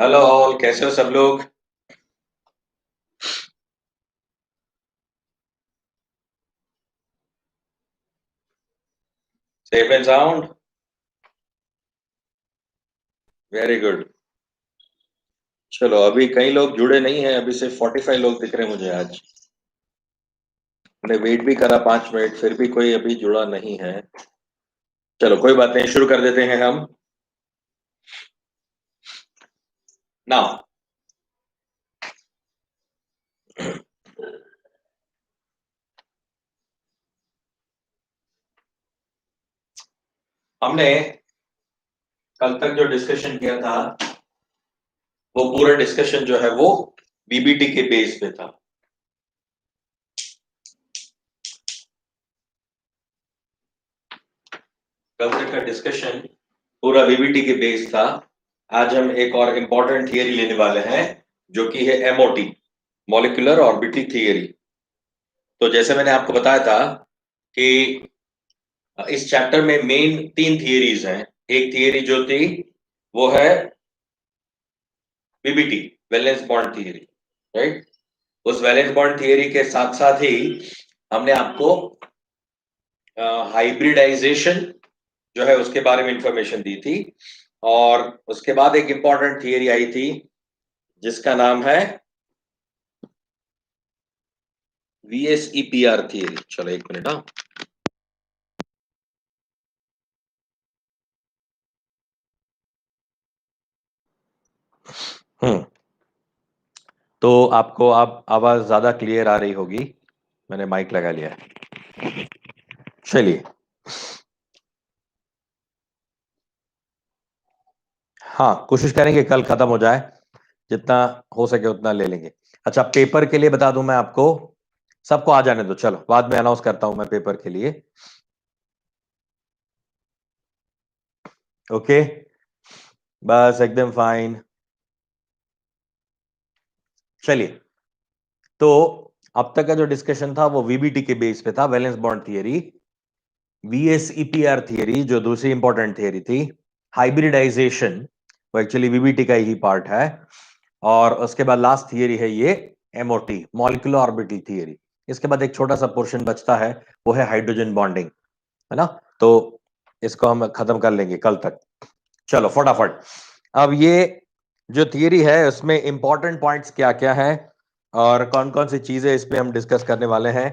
Hello all, कैसे हो सब लोग। Safe and sound. Very good. चलो, अभी कई लोग जुड़े नहीं हैं, अभी सिर्फ 45 लोग दिख रहे हैं मुझे आज। मैंने वेट भी करा 5 मिनट, फिर भी कोई अभी जुड़ा नहीं है। चलो कोई बात नहीं, शुरू कर देते हैं हम। नाउ, हमने कल तक जो डिस्कशन किया था, वो पूरा डिस्कशन जो है वो बीबीटी के बेस पे था। कल तक का डिस्कशन पूरा बीबीटी के बेस था। आज हम एक और इंपॉर्टेंट थियरी लेने वाले हैं, जो कि है एमओटी, मॉलिक्यूलर ऑर्बिटल थियरी। तो जैसे मैंने आपको बताया था कि इस चैप्टर में मेन 3 थियरीज हैं। एक थियरी जो थी वो है BBT, valence bond theory, right. उस वैलेंस बॉन्ड थियरी के साथ साथ ही हमने आपको हाइब्रिडाइजेशन जो है उसके बारे में इंफॉर्मेशन दी थी। और उसके बाद एक इंपॉर्टेंट थियरी आई थी जिसका नाम है VSEPR थियरी। चलो एक मिनट। हाँ, हम्म तो आपको आप आवाज ज्यादा क्लियर आ रही होगी, मैंने माइक लगा लिया है। चलिए। हाँ, कोशिश करेंगे कल खत्म हो जाए, जितना हो सके उतना ले लेंगे। अच्छा, पेपर के लिए बता दूं मैं आपको, सबको आ जाने दो, चलो बाद में अनाउंस करता हूं मैं पेपर के लिए। ओके, बस एकदम फाइन। चलिए, तो अब तक का जो डिस्कशन था वो वीबीटी के बेस पे था, valence bond theory. VSEPR theory जो दूसरी इंपॉर्टेंट थियरी थी, हाइब्रिडाइजेशन, वो एक्चुअली वीबीटी का ही पार्ट है। और उसके बाद लास्ट थियरी है ये एमओटी, मॉलिक्यूलर ऑर्बिटल थियरी। इसके बाद एक छोटा सा पोर्शन बचता है, वो है हाइड्रोजन बॉन्डिंग, है ना। तो इसको हम खत्म कर लेंगे कल तक। चलो फटाफट, अब ये जो थियरी है उसमें इंपॉर्टेंट पॉइंट्स क्या क्या है और कौन कौन सी चीजें इस पे हम डिस्कस करने वाले हैं।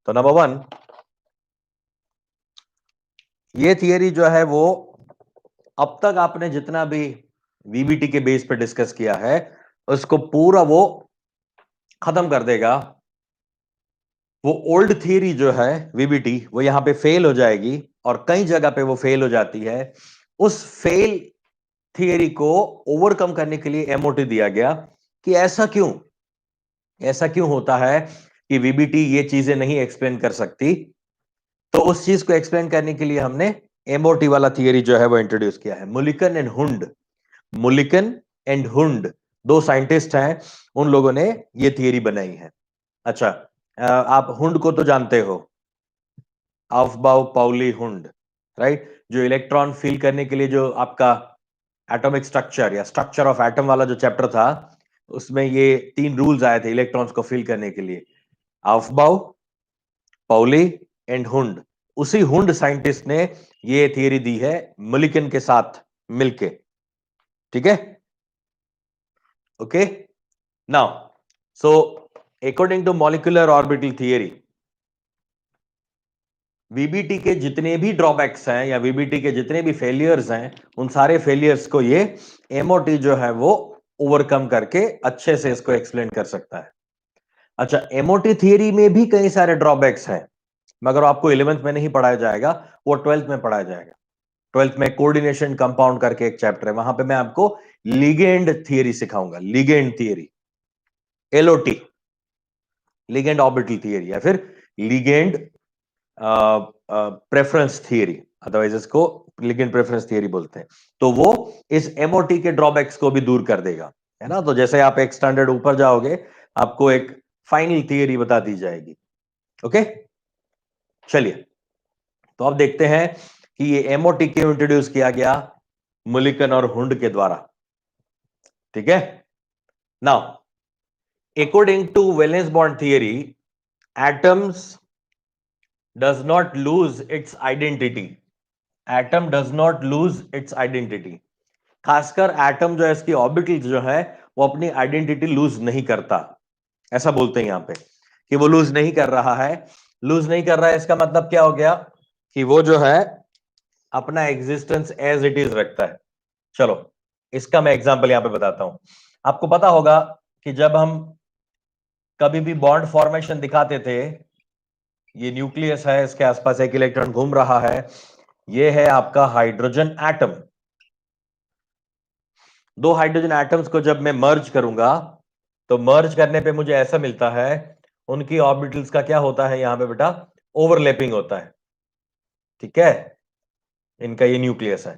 तो नंबर 1, ये थियरी जो है वो अब तक आपने जितना भी वीबीटी के बेस पे डिस्कस किया है उसको पूरा वो खत्म कर देगा। वो ओल्ड थियरी जो है वीबीटी, वो यहां पे फेल हो जाएगी, और कई जगह पे वो फेल हो जाती है। उस फेल थियरी को ओवरकम करने के लिए एमओटी दिया गया कि ऐसा क्यों होता है कि वीबीटी ये चीजें नहीं एक्सप्लेन कर सकती। तो उस चीज को एक्सप्लेन करने के लिए हमने एमओटी वाला थियरी जो है वो इंट्रोड्यूस किया है। मुलिकन एंड हुंड, दो साइंटिस्ट हैं, उन लोगों ने ये थियरी बनाई है। अच्छा, आप हुंड को तो जानते हो, आफबाउ पाउली हुंड, राइट। जो इलेक्ट्रॉन फील करने के लिए जो आपका एटॉमिक स्ट्रक्चर या स्ट्रक्चर ऑफ एटम वाला जो चैप्टर था, उसमें ये 3 रूल्स आए थे इलेक्ट्रॉन्स को फील करने के लिए, आफबाउ, पाउली एंड हुंड। उसी हुंड साइंटिस्ट ने ये थियरी दी है मुलिकन के साथ मिलके, ठीक है। Okay, now, so according to molecular orbital theory, VBT के जितने भी ड्रॉबैक्स हैं या वीबीटी के जितने भी फेलियर्स हैं, उन सारे फेलियर्स को ये एमओटी जो है वो ओवरकम करके अच्छे से इसको एक्सप्लेन कर सकता है। अच्छा, एमओटी थियरी में भी कई सारे ड्रॉबैक्स हैं, मगर आपको 11th में नहीं पढ़ाया जाएगा, वो 12th में पढ़ाया जाएगा। 12th में कोऑर्डिनेशन कंपाउंड करके एक चैप्टर है, वहां पे मैं आपको लिगेंड थियरी सिखाऊंगा, ligand theory, LOT, ligand orbital theory, या फिर लिगेंड प्रेफरेंस थियरी, अदरवाइज इसको लिगेंड प्रेफरेंस थियरी बोलते हैं। तो वो इस एमओटी के ड्रॉबैक्स को भी दूर कर देगा, है ना। तो जैसे आप एक स्टैंडर्ड ऊपर जाओगे, आपको एक फाइनल थियरी बता दी जाएगी। ओके, चलिए, तो अब देखते हैं कि ये एमओटी क्यों इंट्रोड्यूस किया गया मुलिकन और हुंड के द्वारा। ठीक है। Now according to valence bond theory, atoms does not lose its identity. Atom does not lose its identity. खासकर एटम जो है, इसकी ऑर्बिटल जो है, वो अपनी आइडेंटिटी लूज नहीं करता। ऐसा बोलते हैं यहां पे कि वो लूज नहीं कर रहा है। लूज नहीं कर रहा है, इसका मतलब क्या हो गया कि वो जो है अपना एग्जिस्टेंस एज इट इज रखता है। चलो, इसका मैं एग्जांपल यहां पे बताता हूं। आपको पता होगा कि जब हम कभी भी बॉन्ड फॉर्मेशन दिखाते थे, ये न्यूक्लियस है, इसके आसपास एक इलेक्ट्रॉन घूम रहा है, ये है आपका हाइड्रोजन एटम। दो हाइड्रोजन एटम्स को जब मैं मर्ज करूंगा, तो मर्ज करने पे मुझे ऐसा मिलता है, उनकी ऑर्बिटल्स का क्या होता है यहां पे बेटा, ओवरलैपिंग होता है। ठीक है, इनका ये न्यूक्लियस है।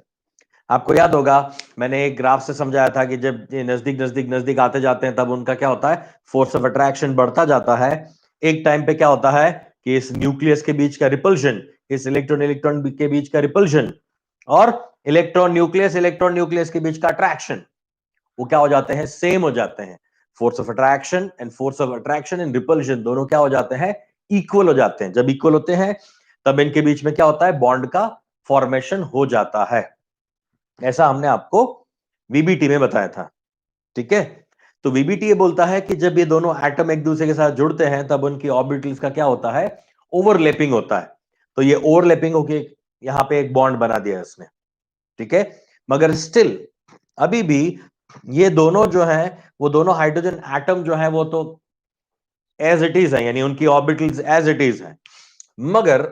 आपको याद होगा, मैंने एक ग्राफ से समझाया था कि जब ये नजदीक नजदीक नजदीक आते जाते हैं, तब उनका क्या होता है, फोर्स ऑफ अट्रैक्शन बढ़ता जाता है। एक टाइम पे क्या होता है कि इस न्यूक्लियस के बीच का रिपल्शन, इस इलेक्ट्रॉन इलेक्ट्रॉन के बीच का रिपल्शन, और इलेक्ट्रॉन न्यूक्लियस के बीच का अट्रैक्शन, वो क्या हो जाते हैं, सेम हो जाते हैं। Force of attraction and repulsion दोनों क्या हो जाते हैं, इक्वल हो जाते हैं। जब इक्वल होते हैं, तब इनके बीच में क्या होता है, बॉन्ड का फॉर्मेशन हो जाता है। ऐसा हमने आपको वीबीटी में बताया था। ठीक है, तो वीबीटी ये बोलता है कि जब ये दोनों एटम एक दूसरे के साथ जुड़ते हैं, तब उनकी ऑर्बिटल्स का क्या होता है, ओवरलैपिंग होता है। तो ये ओवरलैपिंग होके यहां पे एक बॉन्ड बना दिया इसने। ठीक है, मगर स्टिल अभी भी ये दोनों जो है, वो दोनों हाइड्रोजन एटम जो है, वो तो एज इट इज है, यानी उनकी ऑर्बिटल्स एज इट इज है। मगर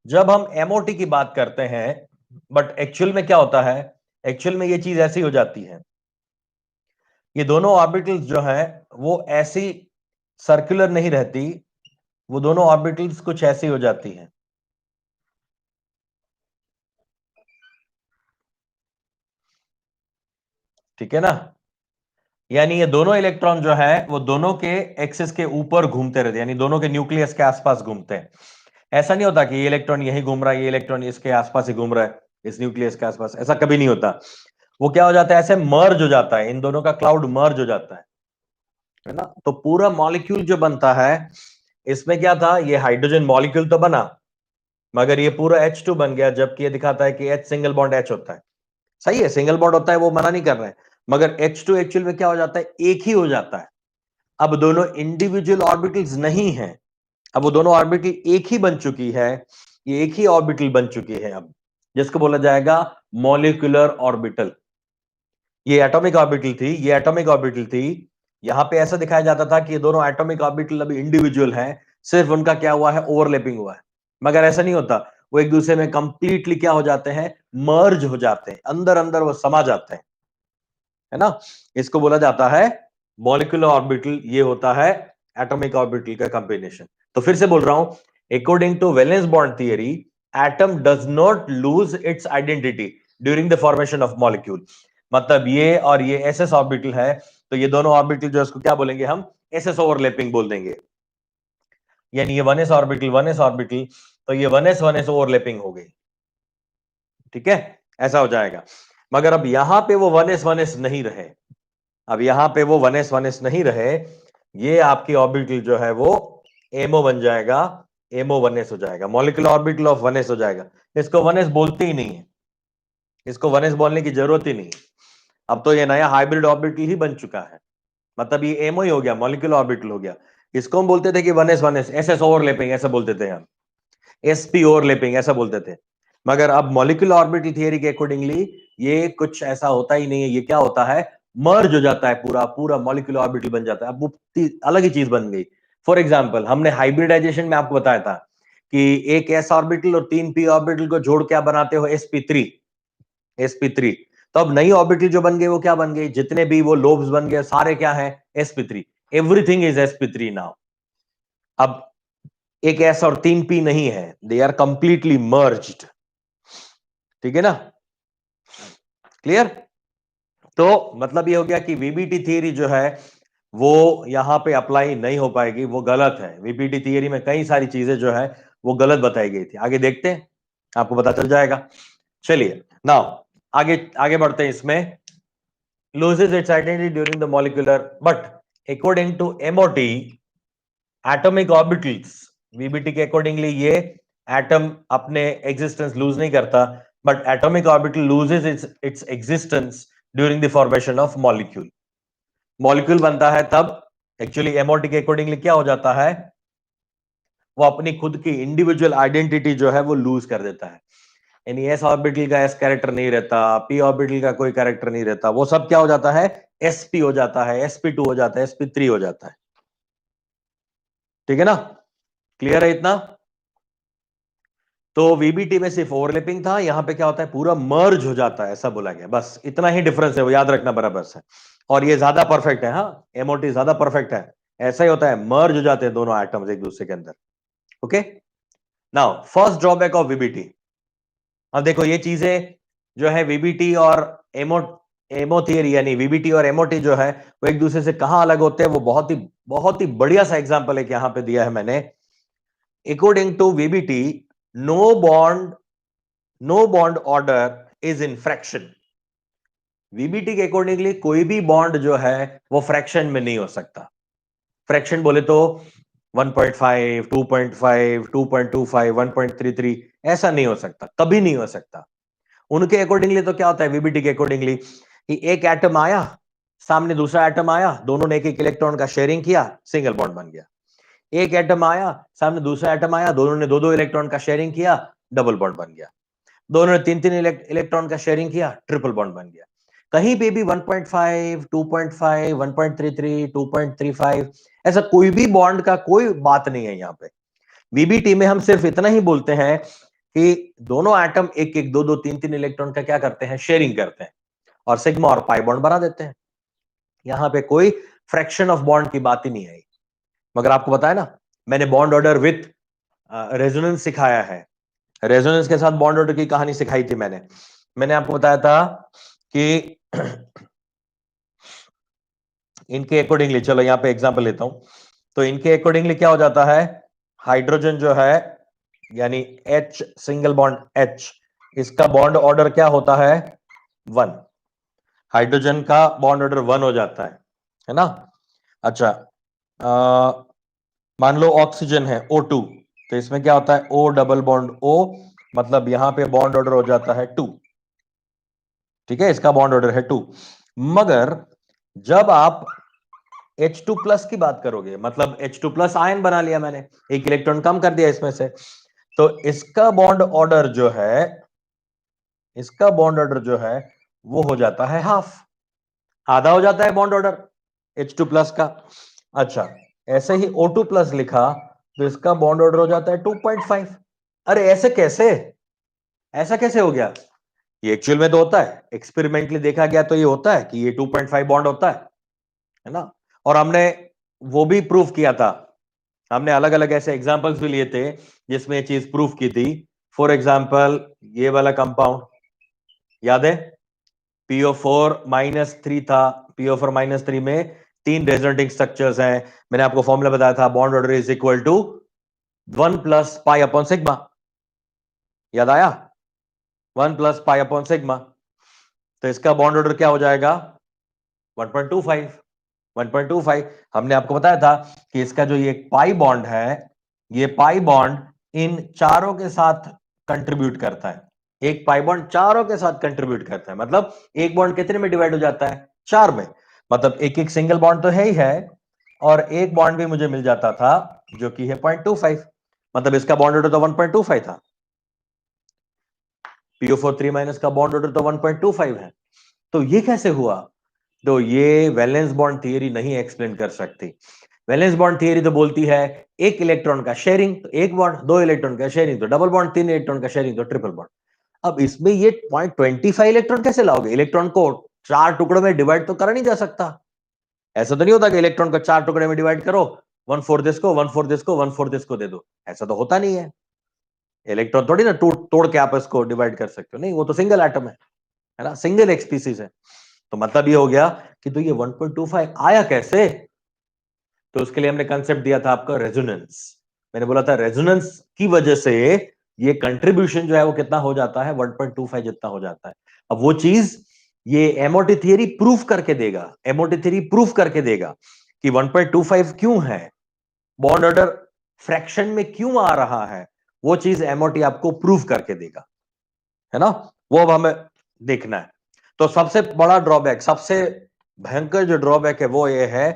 जब हम एमओटी की बात करते हैं, बट एक्चुअल में क्या होता है, एक्चुअल में ये चीज ऐसी हो जाती है, ये दोनों ऑर्बिटल्स जो है वो ऐसी सर्कुलर नहीं रहती, वो दोनों ऑर्बिटल्स कुछ ऐसी हो जाती हैं। ठीक है ना, यानी ये दोनों इलेक्ट्रॉन जो है, वो दोनों के एक्सिस के ऊपर घूमते रहते हैं, यानी दोनों के न्यूक्लियस के आसपास घूमते हैं। ऐसा नहीं होता कि ये इलेक्ट्रॉन यही घूम रहा है, ये इलेक्ट्रॉन इसके आसपास ही घूम रहा है, इस न्यूक्लियस के आसपास, ऐसा कभी नहीं होता। वो क्या हो जाता है, ऐसे मर्ज हो जाता है, इन दोनों का क्लाउड मर्ज हो जाता है ना। तो पूरा मॉलिक्यूल जो बनता है, इसमें क्या था, ये हाइड्रोजन मॉलिक्यूल तो बना, मगर ये पूरा H2 बन गया, जबकि ये दिखाता है कि H सिंगल बॉन्ड H होता है। सही है, सिंगल बॉन्ड होता है, वो मना नहीं कर रहे हैं, मगर H2 एक्चुअल में क्या हो जाता है, एक ही हो जाता है। अब दोनों इंडिविजुअल ऑर्बिटल्स नहीं है, अब वो दोनों ऑर्बिटल एक ही बन चुकी है, ये एक ही ऑर्बिटल बन चुकी है अब, जिसको बोला जाएगा मॉलिक्यूलर ऑर्बिटल। ये एटॉमिक ऑर्बिटल थी, ये एटॉमिक ऑर्बिटल थी। यहां पे ऐसा दिखाया जाता था कि ये दोनों एटॉमिक ऑर्बिटल अभी इंडिविजुअल हैं, सिर्फ उनका क्या हुआ है, ओवरलैपिंग हुआ है। मगर ऐसा नहीं होता, वो एक दूसरे में कंप्लीटली क्या हो जाते हैं, मर्ज हो जाते हैं, अंदर अंदर वो समा जाते हैं, है ना। इसको बोला जाता है मॉलिक्यूलर ऑर्बिटल, ये होता है एटॉमिक ऑर्बिटल का कॉम्बिनेशन। तो फिर से बोल रहा हूं, according to valence bond theory, atom does not lose its identity during the formation of molecule. मतलब ये और ये एसएस ऑर्बिटल है, तो ये दोनों ऑर्बिटल जो, इसको क्या बोलेंगे हम, एसएस ओवरलैपिंग बोल देंगे। यानी ये वन एस ऑर्बिटल, तो ये वन एस ओवरलैपिंग हो गई। ठीक है, ऐसा हो जाएगा। मगर अब यहां पे वो वन एस नहीं रहे, अब यहां पे वो वन एस नहीं रहे, ये आपकी ऑर्बिटल जो है वो एमओ बन जाएगा, एमओ वन एस हो जाएगा, molecular orbital of one S हो जाएगा। इसको वन एस बोलते ही नहीं है, इसको वन एस बोलने की जरूरत ही नहीं। अब तो ये नया हाइब्रिड ऑर्बिटल ही बन चुका है, मतलब ये एमओ ही हो गया, मॉलिक्यूलर ऑर्बिटल हो गया। इसको हम बोलते थे कि one S S S overlapping ऐसा बोलते थे हम, एसपी ओवरलैपिंग ऐसा बोलते थे। मगर अब मॉलिक्यूलर ऑर्बिटल थियरी के अकॉर्डिंगली ये कुछ ऐसा होता ही नहीं है, ये क्या होता है, मर्ज हो जाता है, पूरा पूरा मॉलिक्यूलर ऑर्बिटल बन जाता है। अब वो अलग ही चीज बन गई। फॉर एग्जांपल, हमने हाइब्रिडाइजेशन में आपको बताया था कि एक एस ऑर्बिटल और तीन पी ऑर्बिटल को जोड़ के आप बनाते हो sp3, sp3। तो अब नई ऑर्बिटल जो बन गई, वो क्या बन गई, जितने भी वो लोब्स बन गए, सारे क्या है, sp3। Everything is sp3 now. अब एक एस और तीन पी नहीं है, दे आर कंप्लीटली मर्ज्ड। ठीक है ना, क्लियर। तो मतलब ये हो गया कि वीबीटी थियरी जो है वो यहां पे अप्लाई नहीं हो पाएगी, वो गलत है। वीबीटी थियरी में कई सारी चीजें जो है वो गलत बताई गई थी। आगे देखते हैं, आपको पता चल जाएगा। चलिए नाउ आगे आगे बढ़ते हैं इसमें। loses its identity during the molecular, but according to MOT, atomic orbitals, VBT के accordingly ये atom अपने existence lose नहीं करता, but atomic orbital loses its existence during the formation of molecule. Molecule बनता है तब actually MOT के accordingly क्या हो जाता है, वो अपनी खुद की इंडिविजुअल आइडेंटिटी जो है वो लूज कर देता है। यानी एस ऑर्बिटल का एस कैरेक्टर नहीं रहता, पी ऑर्बिटल का कोई कैरेक्टर नहीं रहता, वो सब क्या हो जाता है, sp हो जाता है, sp2 हो जाता है, sp3 हो जाता है। ठीक है ना, क्लियर है इतना? तो वीबीटी में सिर्फ ओवरलैपिंग था, यहां पे क्या होता है, पूरा मर्ज हो जाता है, ऐसा बोला गया, बस इतना ही डिफरेंस है, वो याद रखना बराबर से। और ये ज्यादा परफेक्ट है, हाँ एमओटी ज्यादा परफेक्ट है, ऐसा ही होता है, मर्ज हो जाते हैं दोनों एटम्स एक दूसरे के अंदर। Okay, now first drawback of VBT. अब देखो ये चीजें जो है वीबीटी और एमो थियरी यानी वीबीटी और एमओटी जो है वो एक दूसरे से कहां अलग होते हैं, वो बहुत ही बढ़िया सा एग्जांपल एक यहां पे दिया है मैंने। According to VBT, no bond no bond order is in fraction. VBT के अकॉर्डिंगली कोई भी बॉन्ड जो है वो फ्रैक्शन में नहीं हो सकता। फ्रैक्शन बोले तो 1.5, 2.5, 2.25, 1.33, ऐसा नहीं हो सकता, कभी नहीं हो सकता। उनके अकॉर्डिंगली तो क्या होता है, वीबीटी के अकॉर्डिंगली कि एक एटम आया, सामने दूसरा एटम आया, दोनों ने एक एक इलेक्ट्रॉन का शेयरिंग किया, सिंगल बॉन्ड बन गया। एक एटम आया, सामने दूसरा एटम आया, दोनों ने दो दो इलेक्ट्रॉन का शेयरिंग किया, डबल बॉन्ड बन गया। दोनों ने तीन तीन इलेक्ट्रॉन का शेयरिंग किया, ट्रिपल बॉन्ड बन गया। कहीं पे भी 1.5, 2.5, 1.33, 2.35, ऐसा कोई भी बॉन्ड का कोई बात नहीं है यहाँ पे। वीबीटी में हम सिर्फ इतना ही बोलते हैं कि दोनों एटम एक एक दो दो तीन तीन इलेक्ट्रॉन का क्या करते हैं, शेयरिंग करते हैं, और सिग्मा और पाई बॉन्ड बना देते हैं। यहां पे कोई फ्रैक्शन ऑफ बॉन्ड की बात ही नहीं आई। मगर आपको बताया ना, मैंने बॉन्ड ऑर्डर विथ रेजोनेंस सिखाया है, रेजोनेंस के साथ बॉन्ड ऑर्डर की कहानी सिखाई थी मैंने आपको बताया था कि इनके अकॉर्डिंगली, चलो यहां पे एग्जांपल लेता हूं, तो इनके अकॉर्डिंगली क्या हो जाता है, हाइड्रोजन जो है यानी H सिंगल बॉन्ड H, इसका बॉन्ड ऑर्डर क्या होता है, 1। हाइड्रोजन का बॉन्ड ऑर्डर 1 हो जाता है ना। अच्छा, मान लो ऑक्सीजन है O2, तो इसमें क्या होता है, O डबल बॉन्ड O, मतलब यहां पे बॉन्ड ऑर्डर हो जाता है 2। ठीक है, इसका बॉन्ड ऑर्डर है 2। मगर जब आप H2 प्लस की बात करोगे, मतलब H2 प्लस आयन बना लिया मैंने, एक इलेक्ट्रॉन कम कर दिया इसमें से, तो इसका बॉन्ड ऑर्डर जो है, इसका बॉन्ड ऑर्डर जो है वो हो जाता है हाफ, आधा हो जाता है बॉन्ड ऑर्डर H2 प्लस का। अच्छा, ऐसे ही O2 प्लस लिखा तो इसका बॉन्ड ऑर्डर हो जाता है 2.5। अरे ऐसे कैसे, ऐसा कैसे हो गया? ये एक्चुअल में तो होता है, एक्सपेरिमेंटली देखा गया तो ये होता है कि ये 2.5 बॉन्ड होता है ना। और हमने वो भी प्रूफ किया था, हमने अलग अलग ऐसे एग्जांपल्स भी लिए थे जिसमें ये चीज प्रूफ की थी। फॉर एग्जांपल ये वाला कंपाउंड याद है, PO4-3 था, PO4-3 में 3 रेजोनेटिंग स्ट्रक्चर्स हैं। मैंने आपको फॉर्मूला बताया था, bond order is equal to 1 plus pi upon sigma, याद आया, 1 प्लस पाई अपॉन सिग्मा। तो इसका बॉन्ड ऑर्डर क्या हो जाएगा, 1.25। 1.25 हमने आपको बताया था कि इसका जो ये पाई बॉन्ड है, ये पाई बॉन्ड इन चारों के साथ कंट्रीब्यूट करता है। एक पाई बॉन्ड चारों के साथ कंट्रीब्यूट करता है, मतलब एक बॉन्ड कितने में डिवाइड हो जाता है, 4 में। मतलब एक एक सिंगल बॉन्ड तो है ही है, और एक बॉन्ड भी मुझे मिल जाता था जो कि है 0.25, मतलब इसका बॉन्ड ऑर्डर तो 1.25 था। PO4 3 का बॉन्ड ऑर्डर तो 1.25 है। तो ये कैसे हुआ? तो ये वैलेंस बॉन्ड थियरी नहीं एक्सप्लेन कर सकती। वैलेंस बॉन्ड थियरी तो बोलती है एक इलेक्ट्रॉन का शेयरिंग तो एक बॉन्ड, दो इलेक्ट्रॉन का शेयरिंग तो डबल बॉन्ड, तीन इलेक्ट्रॉन का शेयरिंग तो ट्रिपल बॉन्ड। अब इसमें ये 0.25 इलेक्ट्रॉन कैसे लाओगे? इलेक्ट्रॉन को 4 टुकड़ों में डिवाइड तो करा नहीं जा सकता। ऐसा तो नहीं होता कि इलेक्ट्रॉन को 4 टुकड़े में डिवाइड करो, 1/4 इसको, 1/4 इसको, 1/4 इसको दे दो, ऐसा तो होता नहीं है। इलेक्ट्रॉन थोड़ी ना तोड़ के आप इसको डिवाइड कर सकते हो, नहीं, वो तो सिंगल एटम है ना, सिंगल एक स्पीसीज है। तो मतलब ये हो गया कि तो ये 1.25 आया कैसे? तो उसके लिए हमने कंसेप्ट दिया था आपका रेजोनेंस। मैंने बोला था रेजोनेंस की वजह से ये कंट्रीब्यूशन जो है वो कितना हो जाता है, 1.25 जितना हो जाता है। अब वो चीज ये एमओटी थियरी प्रूफ करके देगा, एमओटी थियरी प्रूफ करके देगा कि 1.25 क्यों है, बॉन्ड ऑर्डर फ्रैक्शन में क्यों आ रहा है, वो चीज एमओटी आपको प्रूफ करके देगा, है ना। वो अब हमें देखना है। तो सबसे बड़ा ड्रॉबैक, सबसे भयंकर जो ड्रॉबैक है वो ये है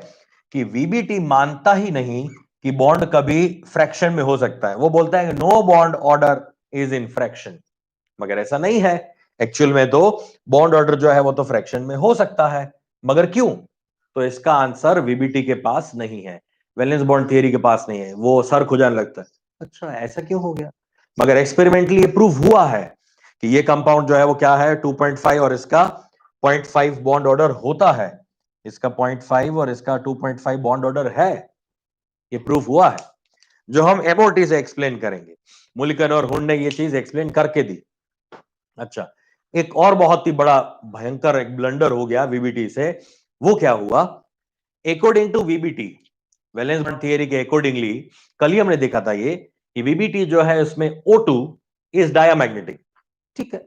कि वीबीटी मानता ही नहीं कि बॉन्ड कभी फ्रैक्शन में हो सकता है। वो बोलता है no bond order is in fraction, मगर ऐसा नहीं है। एक्चुअल में तो बॉन्ड ऑर्डर जो है वो तो फ्रैक्शन में हो सकता है, मगर क्यों? तो इसका आंसर वीबीटी के पास नहीं है, वैलेंस बॉन्ड थियरी के पास नहीं है। वो सर खुजाने लगता है, अच्छा ऐसा क्यों हो गया? मगर एक्सपेरिमेंटली ये प्रूव हुआ है कि ये कंपाउंड जो है वो क्या है 2.5 और इसका 0.5 बॉन्ड ऑर्डर होता है, इसका 0.5 और इसका 2.5 बॉन्ड ऑर्डर है, ये प्रूफ हुआ है, जो हम एमओटी से एक्सप्लेन करेंगे। मुलिकन और हुंड ने ये चीज एक्सप्लेन करके दी। अच्छा, एक और बहुत ही बड़ा भयंकर एक ब्लंडर हो गया वीबीटी से। वो क्या हुआ? According to VBT, valence bond theory के अकॉर्डिंगली, कल ही हमने देखा था ये कि वीबीटी जो है उसमें O2 इज डायामैग्नेटिक, ठीक है,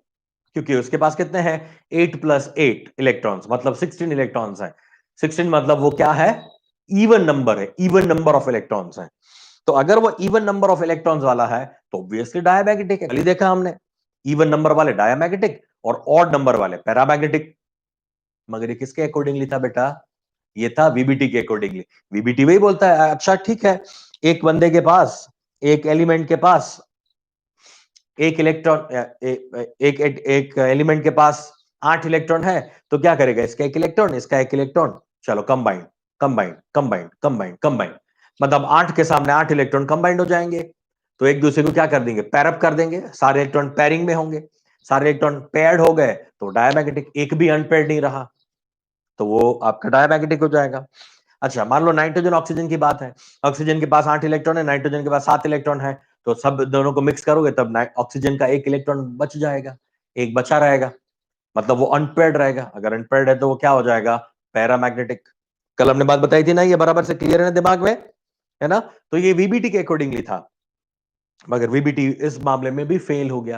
क्योंकि उसके पास कितने हैं 8 + 8 इलेक्ट्रॉन्स, मतलब 16 इलेक्ट्रॉन्स हैं। 16 मतलब वो क्या है, इवन नंबर है, इवन नंबर ऑफ इलेक्ट्रॉन्स हैं। तो अगर वो इवन नंबर ऑफ इलेक्ट्रॉन्स वाला है तो ऑब्वियसली डायमैग्नेटिक है। कल ही देखा हमने, इवन नंबर वाले डायमैग्नेटिक और ऑड नंबर वाले पैरामैग्नेटिक। मगर ये किसके अकॉर्डिंगली था बेटा? ये था वीबीटी के अकॉर्डिंगली। वीबीटी वही बोलता है अच्छा ठीक है, एक बंदे के पास, एक एलिमेंट के पास एक इलेक्ट्रॉन, एक एलिमेंट के पास 8 इलेक्ट्रॉन है, तो क्या करेगा, इसका एक इलेक्ट्रॉन, इसका एक इलेक्ट्रॉन, चलो combined combined combined combined combined, मतलब 8 के सामने 8 इलेक्ट्रॉन कंबाइंड हो जाएंगे। तो एक दूसरे को क्या कर देंगे, पैर अप कर देंगे, सारे इलेक्ट्रॉन पेयरिंग में होंगे। सारे इलेक्ट्रॉन पेयर्ड हो गए तो डायमैग्नेटिक, एक भी अनपेयर्ड नहीं रहा, तो वो आपका डायमैग्नेटिक हो जाएगा। अच्छा, मान लो नाइट्रोजन ऑक्सीजन की बात है, ऑक्सीजन के पास 8 इलेक्ट्रॉन है, नाइट्रोजन के पास 7 इलेक्ट्रॉन है, तो सब दोनों को मिक्स करोगे तब ऑक्सीजन का एक इलेक्ट्रॉन बच जाएगा, एक बचा रहेगा, मतलब वो अनपेयर्ड रहेगा। अगर अनपेयर्ड है तो वो क्या हो जाएगा, पैरामैग्नेटिक। कल हमने बात बताई थी ना, ये बराबर से क्लियर है दिमाग में, है ना। तो ये वीबीटी के अकॉर्डिंगली था, मगर वीबीटी इस मामले में भी फेल हो गया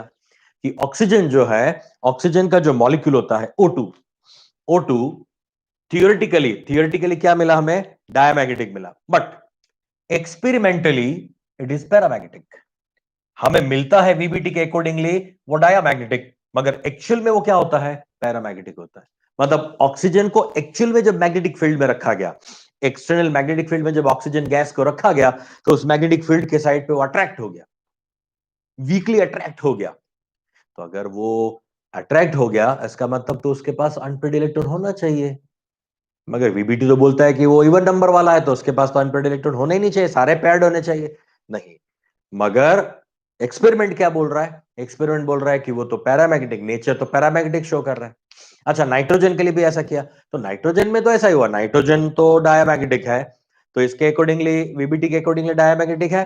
कि ऑक्सीजन जो है, ऑक्सीजन का जो मॉलिक्यूल होता है O2, O2 थियोरेटिकली क्या मिला हमें, डायमैग्नेटिक मिला, but experimentally it is paramagnetic. हमें मिलता है वीबीटी के अकॉर्डिंगली वो डायमैग्नेटिक, मगर एक्चुअल में वो क्या होता है, पैरामैग्नेटिक होता है। मतलब ऑक्सीजन को एक्चुअल में जब मैग्नेटिक फील्ड में रखा गया, एक्सटर्नल मैग्नेटिक फील्ड में जब ऑक्सीजन गैस को रखा गया, तो उस मैग्नेटिक फील्ड के साइड पे वो अट्रैक्ट हो गया, वीकली अट्रैक्ट हो गया। तो अगर वो अट्रैक्ट हो गया, इसका मतलब तो उसके पास अनपेयर्ड इलेक्ट्रॉन होना चाहिए, मगर वीबीटी तो बोलता है कि वो इवन नंबर वाला है, तो उसके पास तो अनपेयर्ड इलेक्ट्रॉन होने ही नहीं चाहिए, सारे पेयर्ड होने चाहिए। नहीं, मगर एक्सपेरिमेंट क्या बोल रहा है, एक्सपेरिमेंट बोल रहा है कि वो तो पैरामैग्नेटिक, नेचर तो पैरामैग्नेटिक शो कर रहा है। अच्छा, नाइट्रोजन के लिए भी ऐसा किया, तो नाइट्रोजन में तो ऐसा ही हुआ, नाइट्रोजन तो डायमैग्नेटिक है, तो इसके अकॉर्डिंगली, वीबीटी के अकॉर्डिंगली डायमैग्नेटिक है।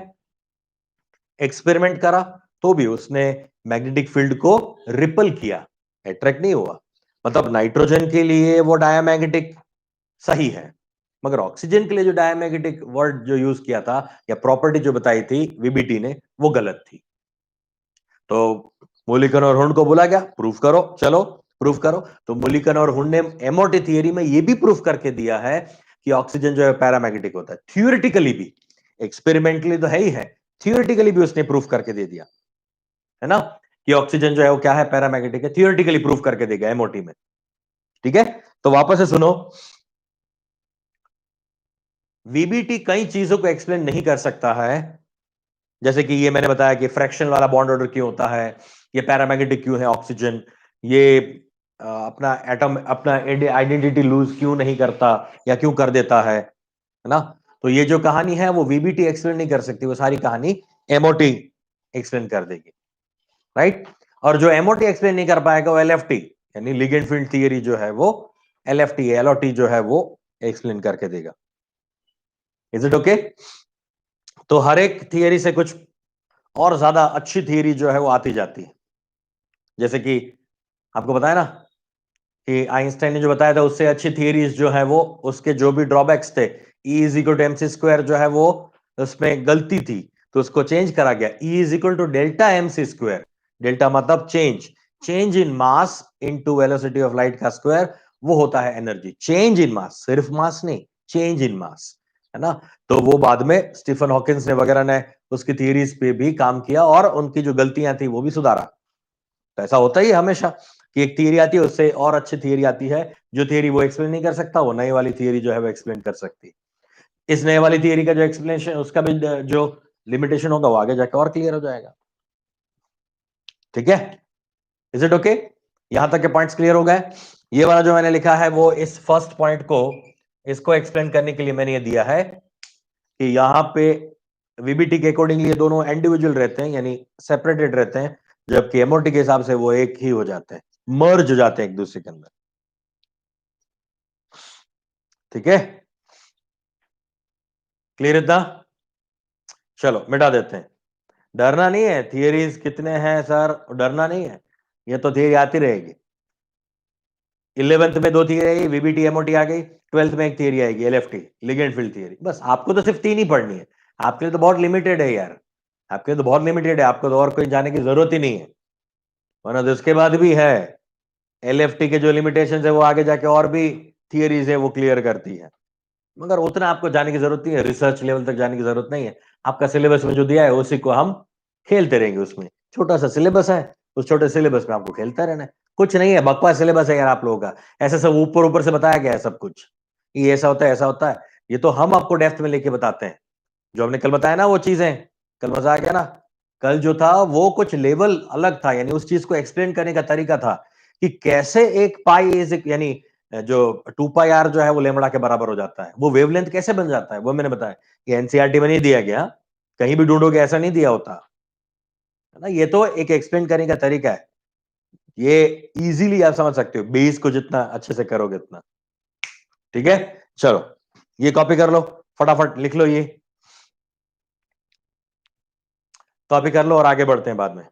एक्सपेरिमेंट करा तो भी उसने मैग्नेटिक फील्ड को रिपल किया, अट्रैक्ट नहीं हुआ। मतलब नाइट्रोजन के लिए वो डायमैग्नेटिक सही है, मगर ऑक्सीजन के लिए जो डायमैग्नेटिक वर्ड जो यूज किया था या प्रॉपर्टी जो बताई थी वीबीटी ने, वो गलत थी। तो मुलिकन और हुंड को बोला गया प्रूफ करो, चलो प्रूफ करो। तो मुलिकन और हुंड ने एमओटी थियरी में ये भी प्रूफ करके दिया है कि ऑक्सीजन जो है पैरामैग्नेटिक होता है, थियोरिटिकली भी, एक्सपेरिमेंटली तो है ही है, थियोरिटिकली भी उसने प्रूफ करके दे दिया, है ना, कि ऑक्सीजन जो है वो क्या है, पैरामैग्नेटिक है, थियोरिटिकली प्रूफ करके देगा एमओटी में। ठीक है, तो वापस से सुनो, वीबीटी कई चीजों को एक्सप्लेन नहीं कर सकता है, जैसे कि ये मैंने बताया कि फ्रैक्शन वाला बॉन्ड ऑर्डर क्यों होता है, ये पैरामैग्नेटिक क्यों है ऑक्सीजन, ये अपना एटम अपना आइडेंटिटी लूज क्यों नहीं करता या क्यों कर देता है ना। तो ये जो कहानी है वो वीबीटी एक्सप्लेन नहीं कर सकती, वो सारी कहानी एमओटी एक्सप्लेन कर देगी, राइट। और जो एमओटी एक्सप्लेन नहीं कर पाएगा वो एलएफटी, यानी लिगेंड फील्ड थियरी जो है वो एलएफटी एलओटी जो है वो एक्सप्लेन करके देगा। Is it okay? तो हर एक थियरी से कुछ और ज्यादा अच्छी थियरी जो है वो आती जाती है, जैसे कि आपको बताया ना कि आइंस्टाइन ने जो बताया था उससे अच्छी थियरीज जो है वो, उसके जो भी ड्रॉबैक्स थे, E is equal to m c square जो है वो उसमें गलती थी, तो उसको चेंज करा गया, E is equal to delta m c square, delta मतलब change, change in mass into velocity of light का स्क्वायर, वो होता है एनर्जी। चेंज इन मास, सिर्फ मास नहीं, चेंज इन मास, है ना। तो वो बाद में स्टीफन हॉकिंस ने वगैरह ने उसकी थियरीज पे भी काम किया और उनकी जो गलतियां थी वो भी सुधारा। तो ऐसा होता ही है हमेशा कि एक थियरी आती है, उससे और अच्छी थियरी आती है, जो थियरी वो एक्सप्लेन नहीं कर सकता, वो नई वाली थियरी जो है वो एक्सप्लेन कर सकती है। इस नए वाली थियरी का जो एक्सप्लेनेशन, उसका भी जो लिमिटेशन होगा वो आगे जाकर और क्लियर हो जाएगा। ठीक है, इज इट ओके? यहां तक के पॉइंट्स क्लियर हो गए? ये वाला जो मैंने लिखा है वो इस फर्स्ट पॉइंट को, इसको एक्सप्लेन करने के लिए मैंने ये दिया है कि यहां पे वीबीटी के अकॉर्डिंगली ये दोनों इंडिविजुअल रहते हैं, यानी सेपरेटेड रहते हैं, जबकि एमओटी के हिसाब से वो एक ही हो जाते हैं, मर्ज हो जाते हैं एक दूसरे के अंदर। ठीक है, क्लियर इतना? चलो मिटा देते हैं। डरना नहीं है, थियरीज कितने हैं सर, डरना नहीं है, ये तो थियरी आती रहेगी। 11th में दो थियरी आई, वीबीटी एमओटी आ गई, 12th में एक थियरी आएगी, एलएफटी, लिगेंड फील्ड थियरी। बस आपको तो सिर्फ तीन ही पढ़नी है, आपके लिए तो बहुत लिमिटेड है यार, आपके लिए तो बहुत लिमिटेड है, आपको तो और कोई जाने की जरूरत ही नहीं है। वरना तो उसके बाद भी है, एलएफटी के जो लिमिटेशन है वो आगे जाके और भी थियरीज है वो क्लियर करती है, मगर उतना आपको जाने की जरूरत नहीं है, रिसर्च लेवल तक जाने की जरूरत नहीं है। आपका सिलेबस में जो दिया है उसी को हम खेलते रहेंगे, उसमें छोटा सा सिलेबस है, उस छोटे सिलेबस में आपको खेलता रहना है। कुछ नहीं है, बकवास सिलेबस है यार आप लोगों का, ऐसा सब ऊपर ऊपर से बताया गया है सब कुछ, ये ऐसा होता है ऐसा होता है, ये तो हम आपको डेप्थ में लेके बताते हैं। जो हमने कल बताया ना वो चीजें, कल मजा आ गया ना। कल जो था वो कुछ लेवल अलग था, यानी उस चीज को एक्सप्लेन करने का तरीका था कि कैसे एक पाई इज, यानी जो 2 पाई r जो है वो लेमड़ा के बराबर हो जाता है, वो वेवलेंथ कैसे बन जाता है वो मैंने बताया। ये एनसीईआरटी में नहीं दिया गया, कहीं भी ढूंढोगे ऐसा नहीं दिया होता, है ना। ये तो एक एक्सप्लेन करने का तरीका है, ये इजीली आप समझ सकते हो, बेस को जितना अच्छे से करोगे उतना। ठीक है, चलो ये कॉपी कर लो, फटाफट लिख लो, ये कॉपी कर लो और आगे बढ़ते हैं बाद में।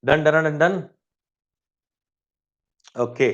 Done done done done, okay.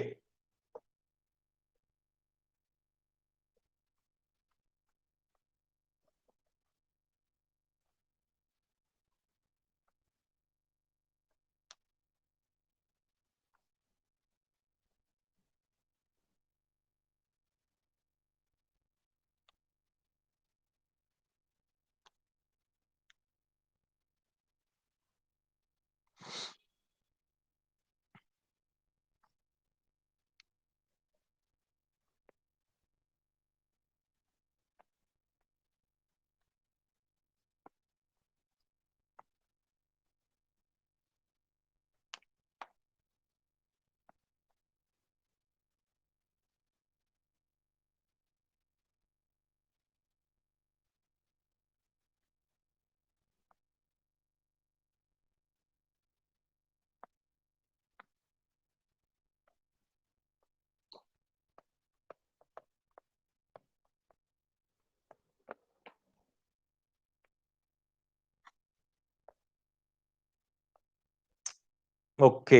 Okay,